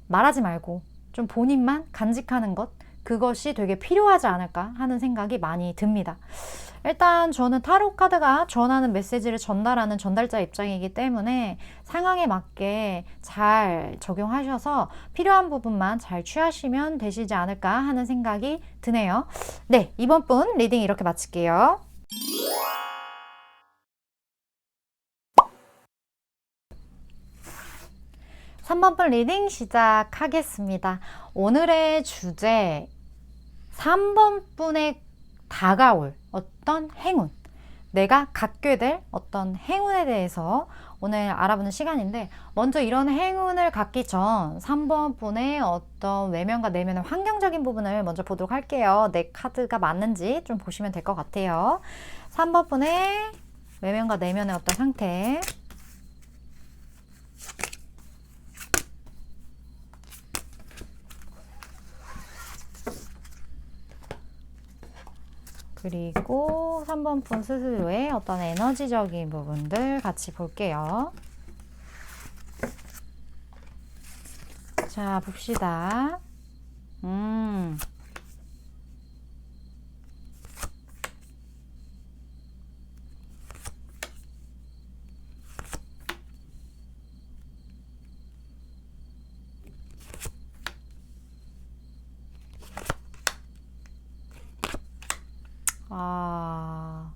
말하지 말고 좀 본인만 간직하는 것, 그것이 되게 필요하지 않을까 하는 생각이 많이 듭니다. 일단 저는 타로 카드가 전하는 메시지를 전달하는 전달자 입장이기 때문에 상황에 맞게 잘 적용하셔서 필요한 부분만 잘 취하시면 되시지 않을까 하는 생각이 드네요. 네, 이번 분 리딩 이렇게 마칠게요. (3번) 분 리딩 시작하겠습니다. 오늘의 주제 3번 분의 다가올 어떤 행운, 내가 갖게 될 어떤 행운에 대해서 오늘 알아보는 시간인데, 먼저 이런 행운을 갖기 전 3번 분의 어떤 외면과 내면의 환경적인 부분을 먼저 보도록 할게요. 내 카드가 맞는지 좀 보시면 될 것 같아요. 3번 분의 외면과 내면의 어떤 상태. 그리고 3번 분 스스로의 어떤 에너지적인 부분들 같이 볼게요. 자, 봅시다. 아,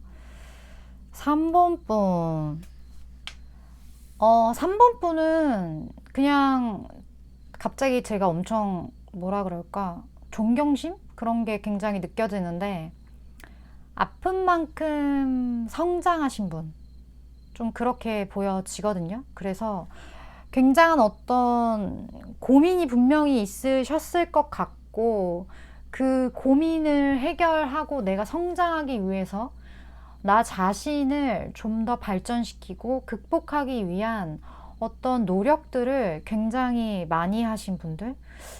3번 분. 3번 분은 그냥 갑자기 제가 엄청 뭐라 그럴까? 존경심? 그런 게 굉장히 느껴지는데, 아픈 만큼 성장하신 분. 좀 그렇게 보여지거든요. 그래서 굉장한 어떤 고민이 분명히 있으셨을 것 같고, 그 고민을 해결하고 내가 성장하기 위해서 나 자신을 좀 더 발전시키고 극복하기 위한 어떤 노력들을 굉장히 많이 하신 분들,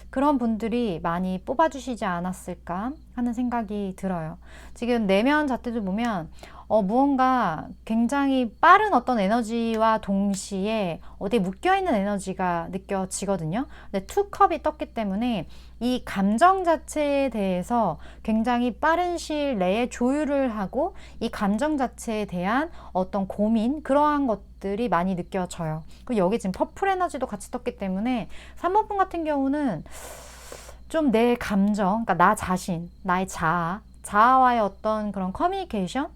그런 분들이 많이 뽑아주시지 않았을까 하는 생각이 들어요. 지금 내면 자체도 보면 무언가 굉장히 빠른 어떤 에너지와 동시에 어디에 묶여있는 에너지가 느껴지거든요. 근데 투컵이 떴기 때문에 이 감정 자체에 대해서 굉장히 빠른 시일 내에 조율을 하고, 이 감정 자체에 대한 어떤 고민, 그러한 것들이 많이 느껴져요. 그리고 여기 지금 퍼플 에너지도 같이 떴기 때문에 3번 분 같은 경우는 좀 내 감정, 그러니까 나 자신, 나의 자아와의 어떤 그런 커뮤니케이션,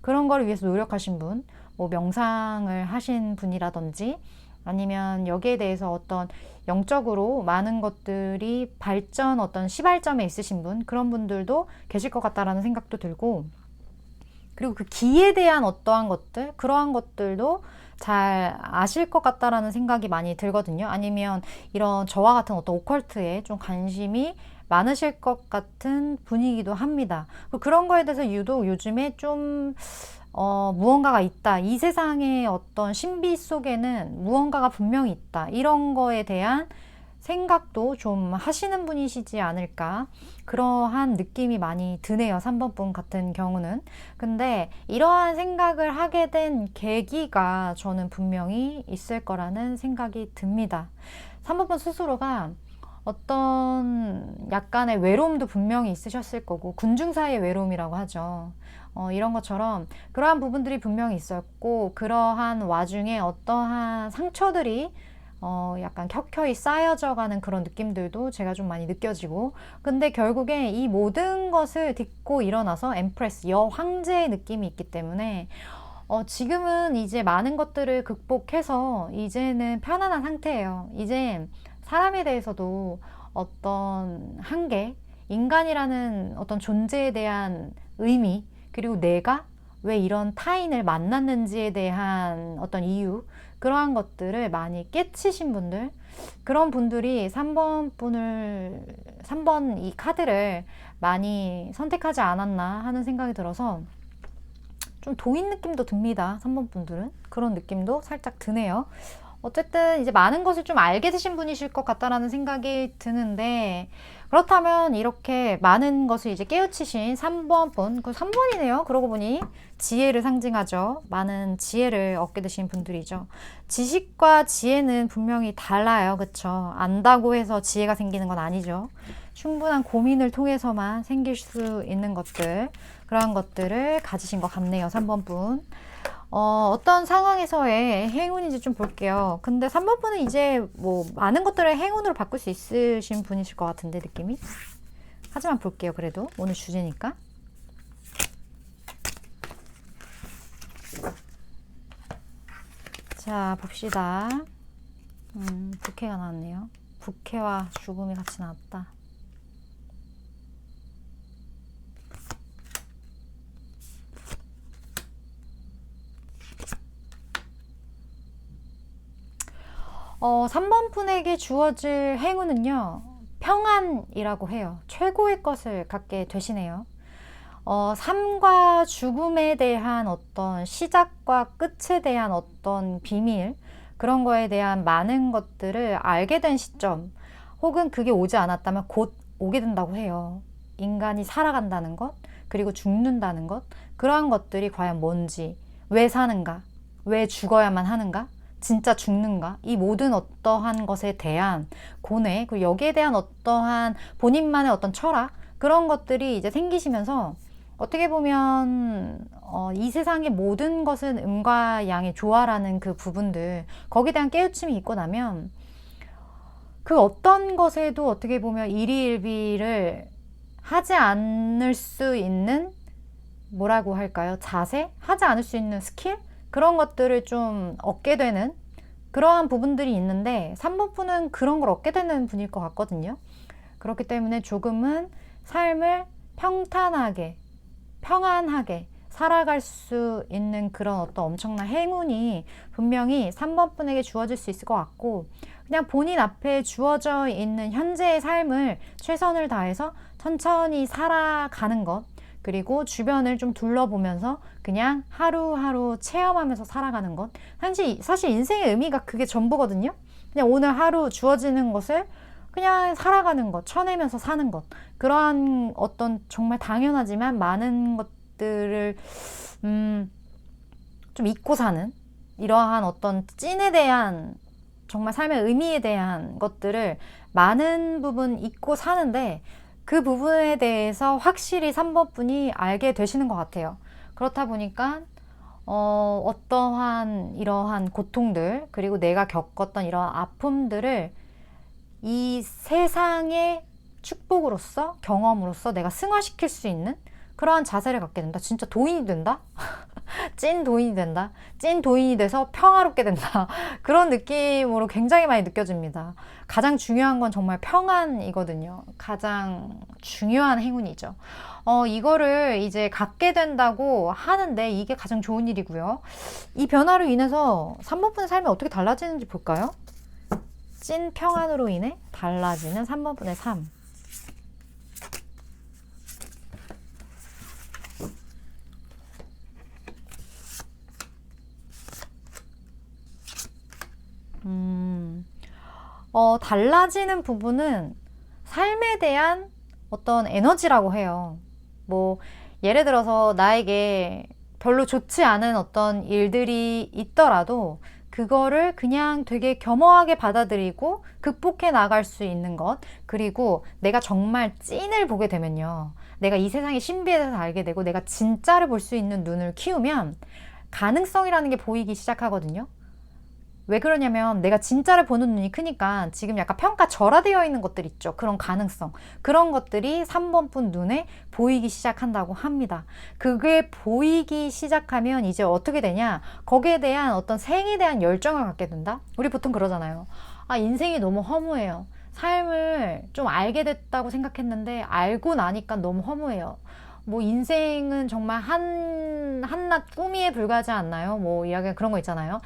그런 걸 위해서 노력하신 분, 뭐 명상을 하신 분이라든지, 아니면 여기에 대해서 어떤 영적으로 많은 것들이 발전, 어떤 시발점에 있으신 분, 그런 분들도 계실 것 같다라는 생각도 들고, 그리고 그 기에 대한 어떠한 것들, 그러한 것들도 잘 아실 것 같다라는 생각이 많이 들거든요. 아니면 이런 저와 같은 어떤 오컬트에 좀 관심이 많으실 것 같은 분위기도 합니다. 그런 거에 대해서 유독 요즘에 좀 무언가가 있다. 이 세상의 어떤 신비 속에는 무언가가 분명히 있다. 이런 거에 대한 생각도 좀 하시는 분이시지 않을까, 그러한 느낌이 많이 드네요. 3번 분 같은 경우는. 근데 이러한 생각을 하게 된 계기가 저는 분명히 있을 거라는 생각이 듭니다. 3번 분 스스로가 어떤 약간의 외로움도 분명히 있으셨을 거고, 군중 사이의 외로움이라고 하죠. 이런 것처럼 그러한 부분들이 분명히 있었고, 그러한 와중에 어떠한 상처들이 약간 켜켜이 쌓여져 가는 그런 느낌들도 제가 좀 많이 느껴지고, 근데 결국에 이 모든 것을 딛고 일어나서 엠프레스, 여황제의 느낌이 있기 때문에 지금은 이제 많은 것들을 극복해서 이제는 편안한 상태예요. 이제 사람에 대해서도 어떤 한계, 인간이라는 어떤 존재에 대한 의미, 그리고 내가 왜 이런 타인을 만났는지에 대한 어떤 이유, 그러한 것들을 많이 깨치신 분들, 그런 분들이 3번 이 카드를 많이 선택하지 않았나 하는 생각이 들어서 좀 도인 느낌도 듭니다. 3번 분들은. 그런 느낌도 살짝 드네요. 어쨌든 이제 많은 것을 좀 알게 되신 분이실 것 같다라는 생각이 드는데, 그렇다면 이렇게 많은 것을 이제 깨우치신 3번 분, 그 3번이네요. 그러고 보니 지혜를 상징하죠. 많은 지혜를 얻게 되신 분들이죠. 지식과 지혜는 분명히 달라요. 그쵸? 안다고 해서 지혜가 생기는 건 아니죠. 충분한 고민을 통해서만 생길 수 있는 것들, 그러한 것들을 가지신 것 같네요. 3번 분. 어떤 상황에서의 행운인지 좀 볼게요. 근데 3번 분은 이제 뭐 많은 것들을 행운으로 바꿀 수 있으신 분이실 것 같은데, 느낌이. 하지만 볼게요. 그래도 오늘 주제니까. 자, 봅시다. 부캐가 나왔네요. 부캐와 죽음이 같이 나왔다. 3번 분에게 주어질 행운은요, 평안이라고 해요. 최고의 것을 갖게 되시네요. 삶과 죽음에 대한 어떤 시작과 끝에 대한 어떤 비밀, 그런 거에 대한 많은 것들을 알게 된 시점, 혹은 그게 오지 않았다면 곧 오게 된다고 해요. 인간이 살아간다는 것, 그리고 죽는다는 것, 그러한 것들이 과연 뭔지, 왜 사는가, 왜 죽어야만 하는가, 진짜 죽는가, 이 모든 어떠한 것에 대한 고뇌, 그리고 여기에 대한 어떠한 본인만의 어떤 철학, 그런 것들이 이제 생기시면서 어떻게 보면 이 세상의 모든 것은 음과 양의 조화라는 그 부분들, 거기에 대한 깨우침이 있고 나면 그 어떤 것에도 어떻게 보면 일희일비를 하지 않을 수 있는, 뭐라고 할까요? 자세? 하지 않을 수 있는 스킬? 그런 것들을 좀 얻게 되는 그러한 부분들이 있는데 3번 분은 그런 걸 얻게 되는 분일 것 같거든요. 그렇기 때문에 조금은 삶을 평탄하게, 평안하게 살아갈 수 있는 그런 어떤 엄청난 행운이 분명히 3번 분에게 주어질 수 있을 것 같고, 그냥 본인 앞에 주어져 있는 현재의 삶을 최선을 다해서 천천히 살아가는 것, 그리고 주변을 좀 둘러보면서 그냥 하루하루 체험하면서 살아가는 것. 사실 인생의 의미가 그게 전부거든요. 그냥 오늘 하루 주어지는 것을 그냥 살아가는 것, 쳐내면서 사는 것. 그러한 어떤 정말 당연하지만 많은 것들을 좀 잊고 사는, 이러한 어떤 찐에 대한, 정말 삶의 의미에 대한 것들을 많은 부분 잊고 사는데, 그 부분에 대해서 확실히 3번 분이 알게 되시는 것 같아요. 그렇다 보니까 어떠한 이러한 고통들, 그리고 내가 겪었던 이러한 아픔들을 이 세상의 축복으로서, 경험으로서 내가 승화시킬 수 있는 그러한 자세를 갖게 된다. 진짜 도인이 된다? 찐 도인이 된다. 찐 도인이 돼서 평화롭게 된다. 그런 느낌으로 굉장히 많이 느껴집니다. 가장 중요한 건 정말 평안이거든요. 가장 중요한 행운이죠. 이거를 이제 갖게 된다고 하는데 이게 가장 좋은 일이고요. 이 변화로 인해서 3번 분의 삶이 어떻게 달라지는지 볼까요? 찐 평안으로 인해 달라지는 3번 분의 삶. 달라지는 부분은 삶에 대한 어떤 에너지라고 해요. 뭐, 예를 들어서 나에게 별로 좋지 않은 어떤 일들이 있더라도 그거를 그냥 되게 겸허하게 받아들이고 극복해 나갈 수 있는 것. 그리고 내가 정말 찐을 보게 되면요, 내가 이 세상의 신비에 대해서 알게 되고 내가 진짜를 볼 수 있는 눈을 키우면 가능성이라는 게 보이기 시작하거든요. 왜 그러냐면 내가 진짜를 보는 눈이 크니까 지금 약간 평가절하되어 있는 것들 있죠. 그런 가능성. 그런 것들이 3번 분 눈에 보이기 시작한다고 합니다. 그게 보이기 시작하면 이제 어떻게 되냐? 거기에 대한 어떤 생에 대한 열정을 갖게 된다? 우리 보통 그러잖아요. 아, 인생이 너무 허무해요. 삶을 좀 알게 됐다고 생각했는데 알고 나니까 너무 허무해요. 뭐 인생은 정말 한낱 꿈이에 불과하지 않나요? 뭐 이야기가 그런 거 있잖아요.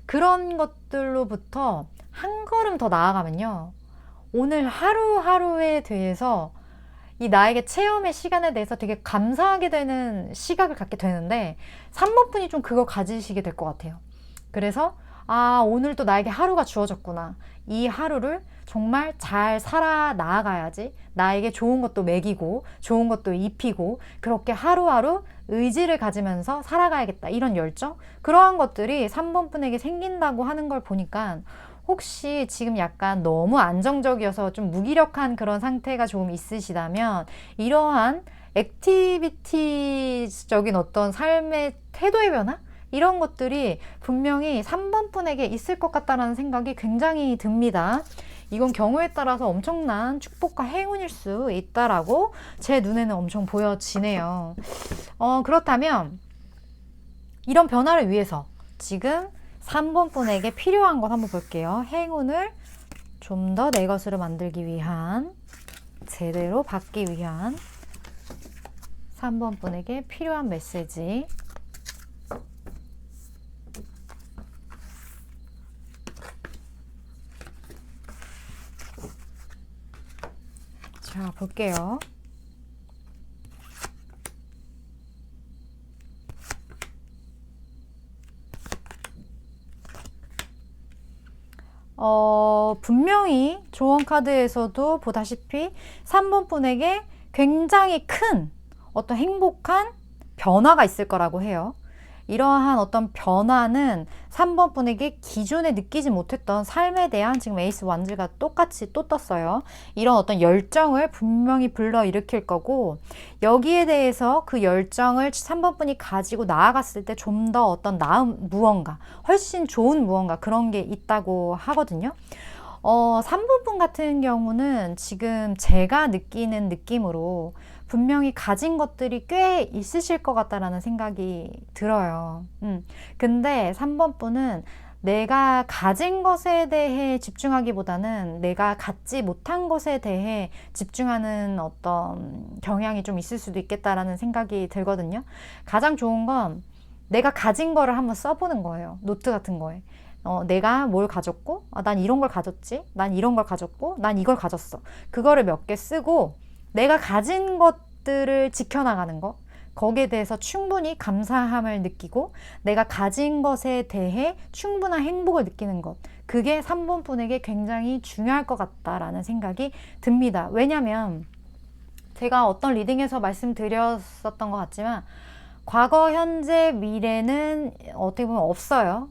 그런 것들로부터 한 걸음 더 나아가면요, 오늘 하루하루에 대해서 이 나에게 체험의 시간에 대해서 되게 감사하게 되는 시각을 갖게 되는데 3번 분이 좀 그걸 가지시게 될 것 같아요. 그래서 아, 오늘도 나에게 하루가 주어졌구나. 이 하루를 정말 잘 살아 나아가야지. 나에게 좋은 것도 먹이고 좋은 것도 입히고 그렇게 하루하루 의지를 가지면서 살아가야겠다. 이런 열정? 그러한 것들이 3번 분에게 생긴다고 하는 걸 보니까 혹시 지금 약간 너무 안정적이어서 좀 무기력한 그런 상태가 조금 있으시다면 이러한 액티비티적인 어떤 삶의 태도의 변화? 이런 것들이 분명히 3번 분에게 있을 것 같다는 생각이 굉장히 듭니다. 이건 경우에 따라서 엄청난 축복과 행운일 수 있다라고 제 눈에는 엄청 보여지네요. 그렇다면 이런 변화를 위해서 지금 3번 분에게 필요한 것 한번 볼게요. 행운을 좀 더 내 것으로 만들기 위한, 제대로 받기 위한 3번 분에게 필요한 메시지. 자, 볼게요. 분명히 조언 카드에서도 보다시피 3번 분에게 굉장히 큰 어떤 행복한 변화가 있을 거라고 해요. 이러한 어떤 변화는 3번 분에게 기존에 느끼지 못했던 삶에 대한, 지금 에이스 완즈가 똑같이 또 떴어요. 이런 어떤 열정을 분명히 불러일으킬 거고, 여기에 대해서 그 열정을 3번 분이 가지고 나아갔을 때 좀 더 어떤 나은 무언가, 훨씬 좋은 무언가, 그런 게 있다고 하거든요. 3번 분 같은 경우는 지금 제가 느끼는 느낌으로 분명히 가진 것들이 꽤 있으실 것 같다라는 생각이 들어요. 근데 3번 분은 내가 가진 것에 대해 집중하기보다는 내가 갖지 못한 것에 대해 집중하는 어떤 경향이 좀 있을 수도 있겠다라는 생각이 들거든요. 가장 좋은 건 내가 가진 거를 한번 써보는 거예요. 노트 같은 거에. 내가 뭘 가졌고, 난 이런 걸 가졌지, 난 이런 걸 가졌고, 난 이걸 가졌어. 그거를 몇 개 쓰고 내가 가진 것들을 지켜나가는 거, 거기에 대해서 충분히 감사함을 느끼고 내가 가진 것에 대해 충분한 행복을 느끼는 것, 그게 3번 분에게 굉장히 중요할 것 같다라는 생각이 듭니다. 왜냐면 제가 어떤 리딩에서 말씀드렸었던 것 같지만 과거, 현재, 미래는 어떻게 보면 없어요.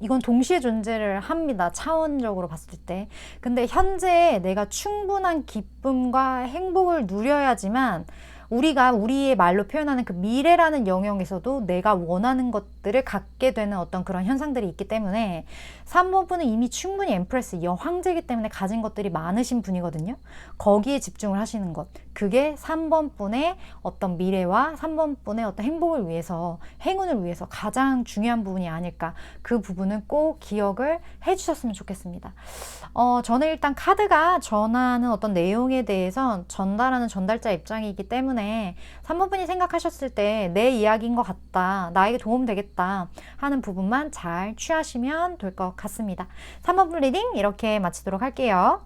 이건 동시에 존재를 합니다. 차원적으로 봤을 때. 근데 현재에 내가 충분한 기쁨과 행복을 누려야지만 우리가 우리의 말로 표현하는 그 미래라는 영역에서도 내가 원하는 것들을 갖게 되는 어떤 그런 현상들이 있기 때문에 3번 분은 이미 충분히 엠프레스, 여황제이기 때문에 가진 것들이 많으신 분이거든요. 거기에 집중을 하시는 것, 그게 3번 분의 어떤 미래와 3번 분의 어떤 행복을 위해서, 행운을 위해서 가장 중요한 부분이 아닐까. 그 부분은 꼭 기억을 해주셨으면 좋겠습니다. 저는 일단 카드가 전하는 어떤 내용에 대해서 전달하는 전달자 입장이기 때문에 3번 분이 생각하셨을 때 내 이야기인 것 같다, 나에게 도움 되겠다 하는 부분만 잘 취하시면 될 것 같습니다. 3번 분 리딩 이렇게 마치도록 할게요.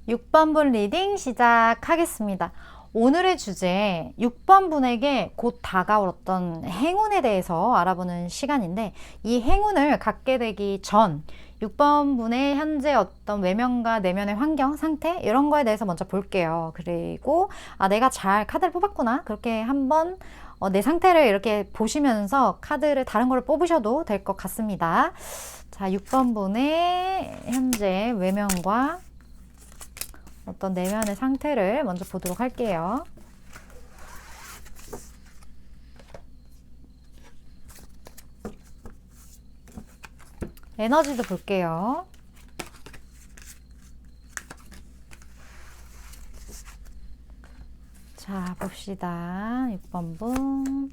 (6번) 분 리딩 시작하겠습니다. 오늘의 주제, 6번 분에게 곧 다가올 어떤 행운에 대해서 알아보는 시간인데, 이 행운을 갖게 되기 전 6번 분의 현재 어떤 외면과 내면의 환경, 상태, 이런 거에 대해서 먼저 볼게요. 그리고 내가 잘 카드를 뽑았구나, 그렇게 한번 내 상태를 이렇게 보시면서 카드를 다른 걸 뽑으셔도 될 것 같습니다. 자, 6번 분의 현재 외면과 어떤 내면의 상태를 먼저 보도록 할게요. 에너지도 볼게요. 자, 봅시다. 6번 분.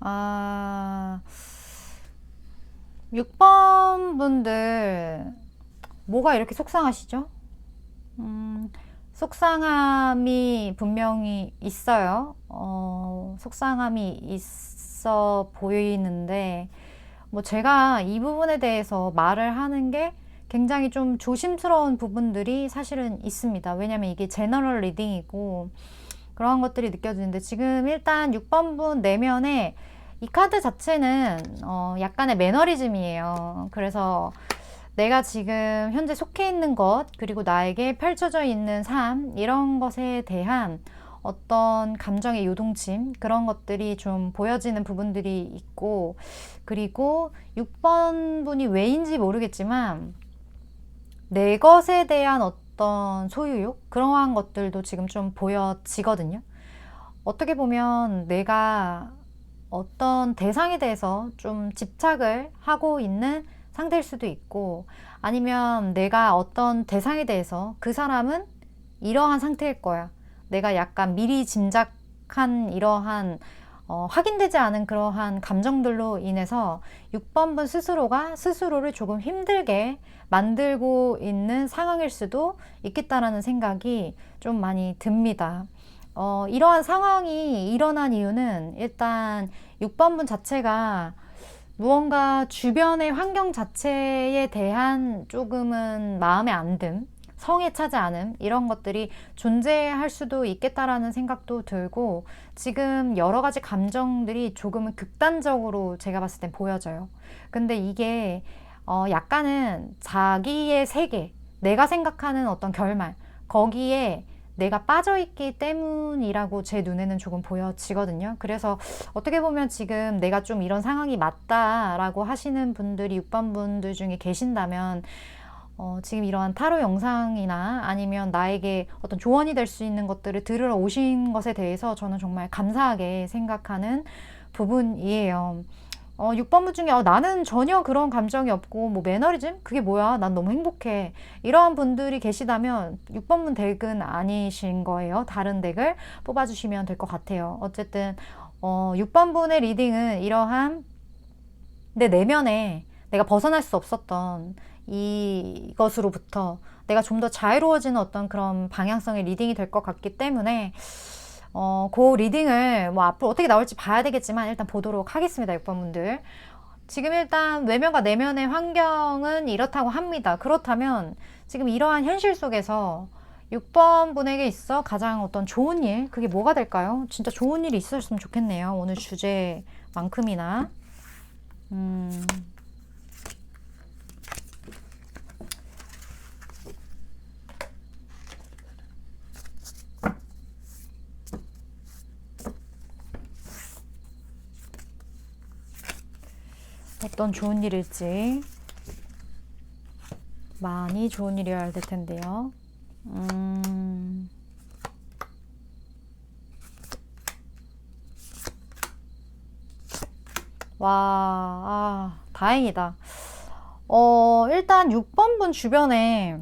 아, 6번 분들 뭐가 이렇게 속상하시죠? 속상함이 분명히 있어요. 속상함이 있어 보이는데 뭐 제가 이 부분에 대해서 말을 하는 게 굉장히 좀 조심스러운 부분들이 사실은 있습니다. 왜냐면 이게 제너럴 리딩이고 그러한 것들이 느껴지는데, 지금 일단 6번 분 내면에 이 카드 자체는 약간의 매너리즘이에요. 그래서 내가 지금 현재 속해 있는 것, 그리고 나에게 펼쳐져 있는 삶, 이런 것에 대한 어떤 감정의 요동침, 그런 것들이 좀 보여지는 부분들이 있고, 그리고 6번 분이 왜인지 모르겠지만 내 것에 대한 어떤 소유욕, 그러한 것들도 지금 좀 보여지거든요. 어떻게 보면 내가 어떤 대상에 대해서 좀 집착을 하고 있는 상태일 수도 있고, 아니면 내가 어떤 대상에 대해서 그 사람은 이러한 상태일 거야, 내가 약간 미리 짐작한 이러한 확인되지 않은 그러한 감정들로 인해서 6번분 스스로가 스스로를 조금 힘들게 만들고 있는 상황일 수도 있겠다라는 생각이 좀 많이 듭니다. 이러한 상황이 일어난 이유는 일단 6번분 자체가 무언가 주변의 환경 자체에 대한 조금은 마음의 안 듦, 성에 차지 않음, 이런 것들이 존재할 수도 있겠다라는 생각도 들고, 지금 여러 가지 감정들이 조금은 극단적으로 제가 봤을 땐 보여져요. 근데 이게 약간은 자기의 세계, 내가 생각하는 어떤 결말, 거기에 내가 빠져있기 때문이라고 제 눈에는 조금 보여지거든요. 그래서 어떻게 보면 지금 내가 좀 이런 상황이 맞다라고 하시는 분들이 6번 분들 중에 계신다면, 지금 이러한 타로 영상이나 아니면 나에게 어떤 조언이 될 수 있는 것들을 들으러 오신 것에 대해서 저는 정말 감사하게 생각하는 부분이에요. 6번 분 중에 나는 전혀 그런 감정이 없고 뭐 매너리즘? 그게 뭐야? 난 너무 행복해. 이러한 분들이 계시다면 6번 분 덱은 아니신 거예요. 다른 덱을 뽑아주시면 될 것 같아요. 어쨌든 6번 분의 리딩은 이러한 내 내면에 내가 벗어날 수 없었던 이것으로부터 내가 좀 더 자유로워지는 어떤 그런 방향성의 리딩이 될 것 같기 때문에 그 리딩을 뭐 앞으로 어떻게 나올지 봐야 되겠지만 일단 보도록 하겠습니다. 6번 분들. 지금 일단 외면과 내면의 환경은 이렇다고 합니다. 그렇다면 지금 이러한 현실 속에서 6번 분에게 있어 가장 어떤 좋은 일, 그게 뭐가 될까요? 진짜 좋은 일이 있었으면 좋겠네요. 오늘 주제만큼이나. 어떤 좋은 일일지. 많이 좋은 일이어야 될 텐데요. 와, 다행이다. 일단 6번 분 주변에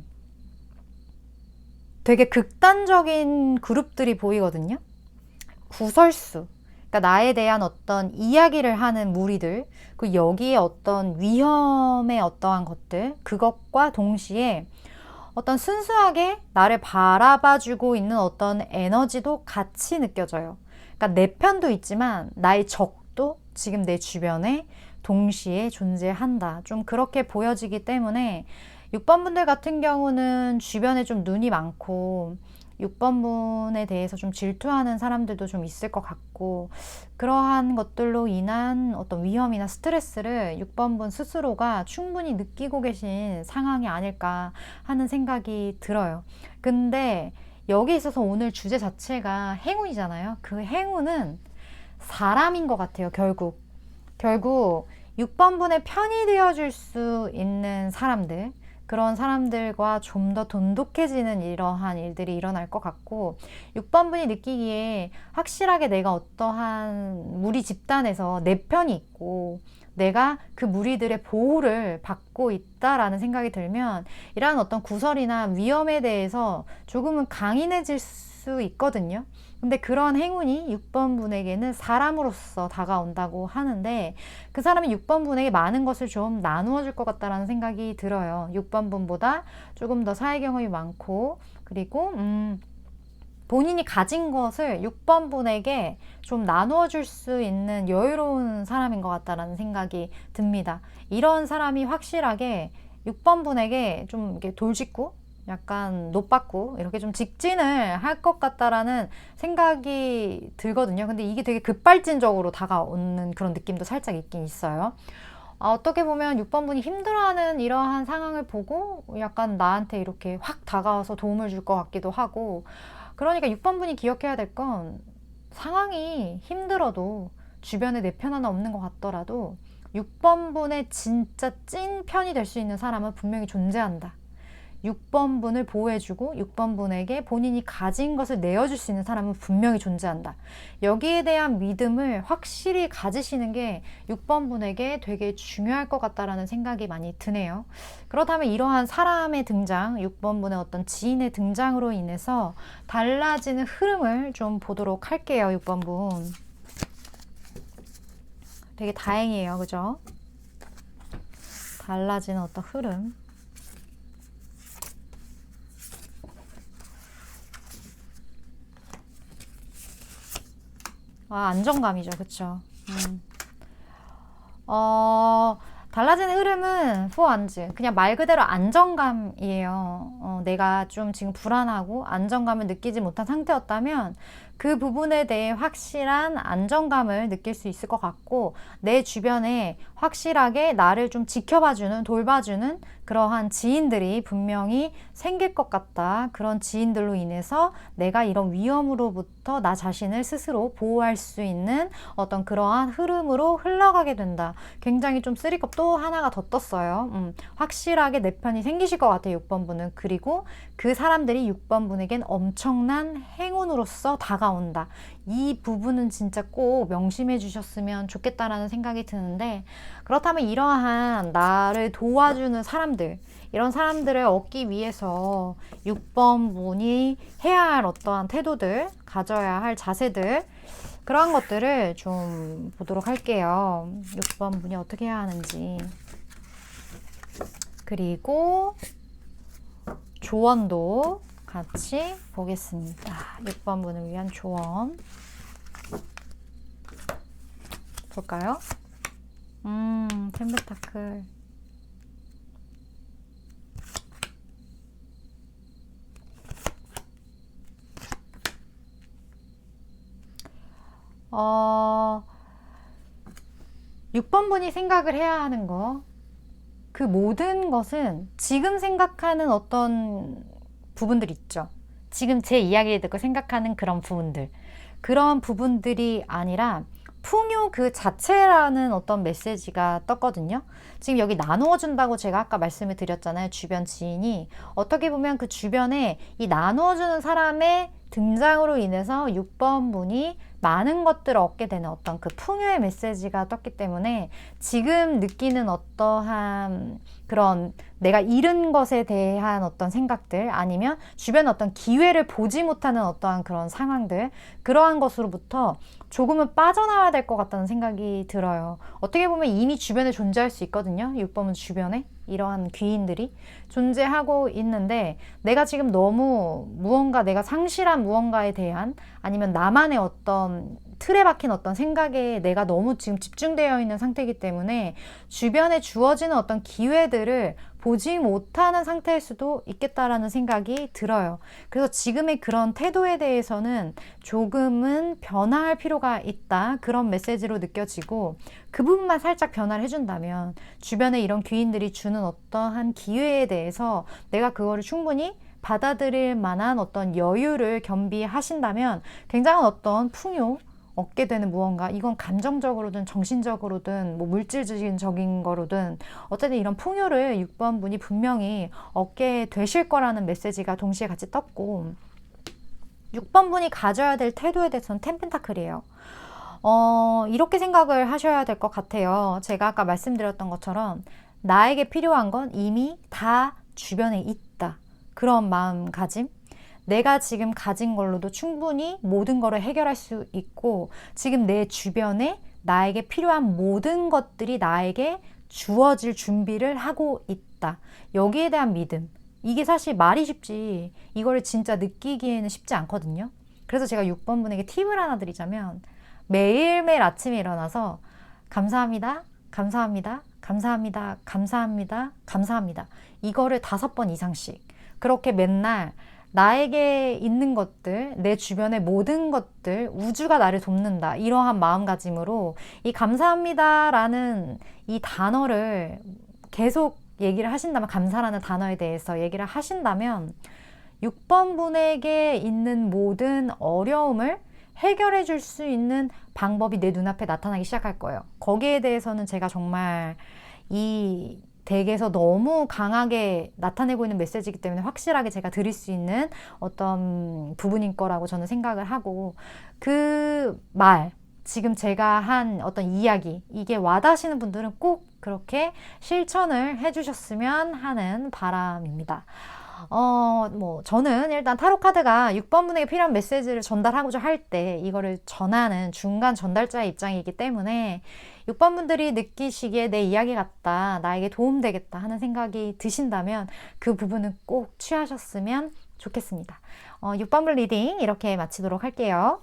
되게 극단적인 그룹들이 보이거든요. 구설수. 그러니까 나에 대한 어떤 이야기를 하는 무리들, 그 여기에 어떤 위험의 어떠한 것들, 그것과 동시에 어떤 순수하게 나를 바라봐주고 있는 어떤 에너지도 같이 느껴져요. 그러니까 내 편도 있지만 나의 적도 지금 내 주변에 동시에 존재한다. 좀 그렇게 보여지기 때문에 6번 분들 같은 경우는 주변에 좀 눈이 많고 6번 분에 대해서 좀 질투하는 사람들도 좀 있을 것 같고, 그러한 것들로 인한 어떤 위험이나 스트레스를 6번 분 스스로가 충분히 느끼고 계신 상황이 아닐까 하는 생각이 들어요. 근데 여기 있어서 오늘 주제 자체가 행운이잖아요. 그 행운은 사람인 것 같아요. 결국 6번 분의 편이 되어줄 수 있는 사람들, 그런 사람들과 좀 더 돈독해지는 이러한 일들이 일어날 것 같고, 6번 분이 느끼기에 확실하게 내가 어떠한 무리 집단에서 내 편이 있고 내가 그 무리들의 보호를 받고 있다라는 생각이 들면 이러한 어떤 구설이나 위험에 대해서 조금은 강인해질 수 있거든요. 근데 그런 행운이 6번 분에게는 사람으로서 다가온다고 하는데, 그 사람이 6번 분에게 많은 것을 좀 나누어 줄 것 같다라는 생각이 들어요. 6번 분보다 조금 더 사회 경험이 많고, 그리고 본인이 가진 것을 6번 분에게 좀 나누어 줄 수 있는 여유로운 사람인 것 같다라는 생각이 듭니다. 이런 사람이 확실하게 6번 분에게 좀 이렇게 돌직구, 약간 노받고 이렇게 좀 직진을 할 것 같다라는 생각이 들거든요. 근데 이게 되게 급발진적으로 다가오는 그런 느낌도 살짝 있긴 있어요. 어떻게 보면 6번 분이 힘들어하는 이러한 상황을 보고 약간 나한테 이렇게 확 다가와서 도움을 줄 것 같기도 하고, 그러니까 6번 분이 기억해야 될 건, 상황이 힘들어도 주변에 내 편 하나 없는 것 같더라도 6번 분의 진짜 찐 편이 될 수 있는 사람은 분명히 존재한다. 6번 분을 보호해주고 6번 분에게 본인이 가진 것을 내어줄 수 있는 사람은 분명히 존재한다. 여기에 대한 믿음을 확실히 가지시는 게 6번 분에게 되게 중요할 것 같다라는 생각이 많이 드네요. 그렇다면 이러한 사람의 등장, 6번 분의 어떤 지인의 등장으로 인해서 달라지는 흐름을 좀 보도록 할게요. 6번 분. 되게 다행이에요. 그죠? 달라지는 어떤 흐름. 안정감이죠. 그쵸? 달라지는 흐름은 포안즈. 그냥 말 그대로 안정감이에요. 내가 좀 지금 불안하고 안정감을 느끼지 못한 상태였다면 그 부분에 대해 확실한 안정감을 느낄 수 있을 것 같고, 내 주변에 확실하게 나를 좀 지켜봐주는, 돌봐주는 그러한 지인들이 분명히 생길 것 같다. 그런 지인들로 인해서 내가 이런 위험으로부터 나 자신을 스스로 보호할 수 있는 어떤 그러한 흐름으로 흘러가게 된다. 굉장히 좀 쓰리컵 또 하나가 더 떴어요. 확실하게 내 편이 생기실 것 같아요. 6번 분은. 그리고 그 사람들이 6번 분에겐 엄청난 행운으로서 다가온다. 이 부분은 진짜 꼭 명심해 주셨으면 좋겠다라는 생각이 드는데, 그렇다면 이러한 나를 도와주는 사람들, 이런 사람들을 얻기 위해서 6번 분이 해야 할 어떠한 태도들, 가져야 할 자세들, 그러한 것들을 좀 보도록 할게요. 6번 분이 어떻게 해야 하는지. 그리고 조언도 같이 보겠습니다. 6번 분을 위한 조언 볼까요? 펜타클. 어, 6번 분이 생각을 해야 하는 거, 그 모든 것은 지금 생각하는 어떤 부분들 있죠. 지금 제 이야기를 듣고 생각하는 그런 부분들. 그런 부분들이 아니라 풍요 그 자체라는 어떤 메시지가 떴거든요. 지금 여기 나누어 준다고 제가 아까 말씀을 드렸잖아요. 주변 지인이. 어떻게 보면 그 주변에 이 나누어 주는 사람의 등장으로 인해서 6번 분이 많은 것들을 얻게 되는 어떤 그 풍요의 메시지가 떴기 때문에 지금 느끼는 어떠한 그런 내가 잃은 것에 대한 어떤 생각들, 아니면 주변 어떤 기회를 보지 못하는 어떠한 그런 상황들, 그러한 것으로부터 조금은 빠져나와야 될 것 같다는 생각이 들어요. 어떻게 보면 이미 주변에 존재할 수 있거든요. 6번은 주변에 이러한 귀인들이 존재하고 있는데, 내가 지금 너무 무언가 내가 상실한 무언가에 대한, 아니면 나만의 어떤 틀에 박힌 어떤 생각에 내가 너무 지금 집중되어 있는 상태이기 때문에 주변에 주어지는 어떤 기회들을 보지 못하는 상태일 수도 있겠다라는 생각이 들어요. 그래서 지금의 그런 태도에 대해서는 조금은 변화할 필요가 있다, 그런 메시지로 느껴지고, 그 부분만 살짝 변화를 해준다면 주변에 이런 귀인들이 주는 어떠한 기회에 대해서 내가 그거를 충분히 받아들일 만한 어떤 여유를 겸비하신다면 굉장한 어떤 풍요, 얻게 되는 무언가, 이건 감정적으로든 정신적으로든 뭐 물질적인 거로든 어쨌든 이런 풍요를 6번분이 분명히 얻게 되실 거라는 메시지가 동시에 같이 떴고, 6번분이 가져야 될 태도에 대해서는 텐펜타클이에요. 이렇게 생각을 하셔야 될 것 같아요. 제가 아까 말씀드렸던 것처럼 나에게 필요한 건 이미 다 주변에 있다. 그런 마음가짐. 내가 지금 가진 걸로도 충분히 모든 거를 해결할 수 있고, 지금 내 주변에 나에게 필요한 모든 것들이 나에게 주어질 준비를 하고 있다. 여기에 대한 믿음. 이게 사실 말이 쉽지 이거를 진짜 느끼기에는 쉽지 않거든요. 그래서 제가 6번분에게 팁을 하나 드리자면, 매일매일 아침에 일어나서 감사합니다, 감사합니다, 감사합니다, 감사합니다, 감사합니다. 이거를 5번 이상씩 그렇게 맨날 나에게 있는 것들, 내 주변의 모든 것들, 우주가 나를 돕는다, 이러한 마음가짐으로 이 감사합니다라는 이 단어를 계속 얘기를 하신다면, 감사라는 단어에 대해서 얘기를 하신다면 6번분에게 있는 모든 어려움을 해결해 줄 수 있는 방법이 내 눈앞에 나타나기 시작할 거예요. 거기에 대해서는 제가 정말 이 덱에서 너무 강하게 나타내고 있는 메시지이기 때문에 확실하게 제가 드릴 수 있는 어떤 부분인 거라고 저는 생각을 하고, 그 말, 지금 제가 한 어떤 이야기, 이게 와닿으시는 분들은 꼭 그렇게 실천을 해주셨으면 하는 바람입니다. 저는 일단 타로 카드가 6번 분에게 필요한 메시지를 전달하고자 할 때 이거를 전하는 중간 전달자의 입장이기 때문에 6번 분들이 느끼시기에 내 이야기 같다, 나에게 도움되겠다 하는 생각이 드신다면 그 부분은 꼭 취하셨으면 좋겠습니다. 6번 분 리딩 이렇게 마치도록 할게요.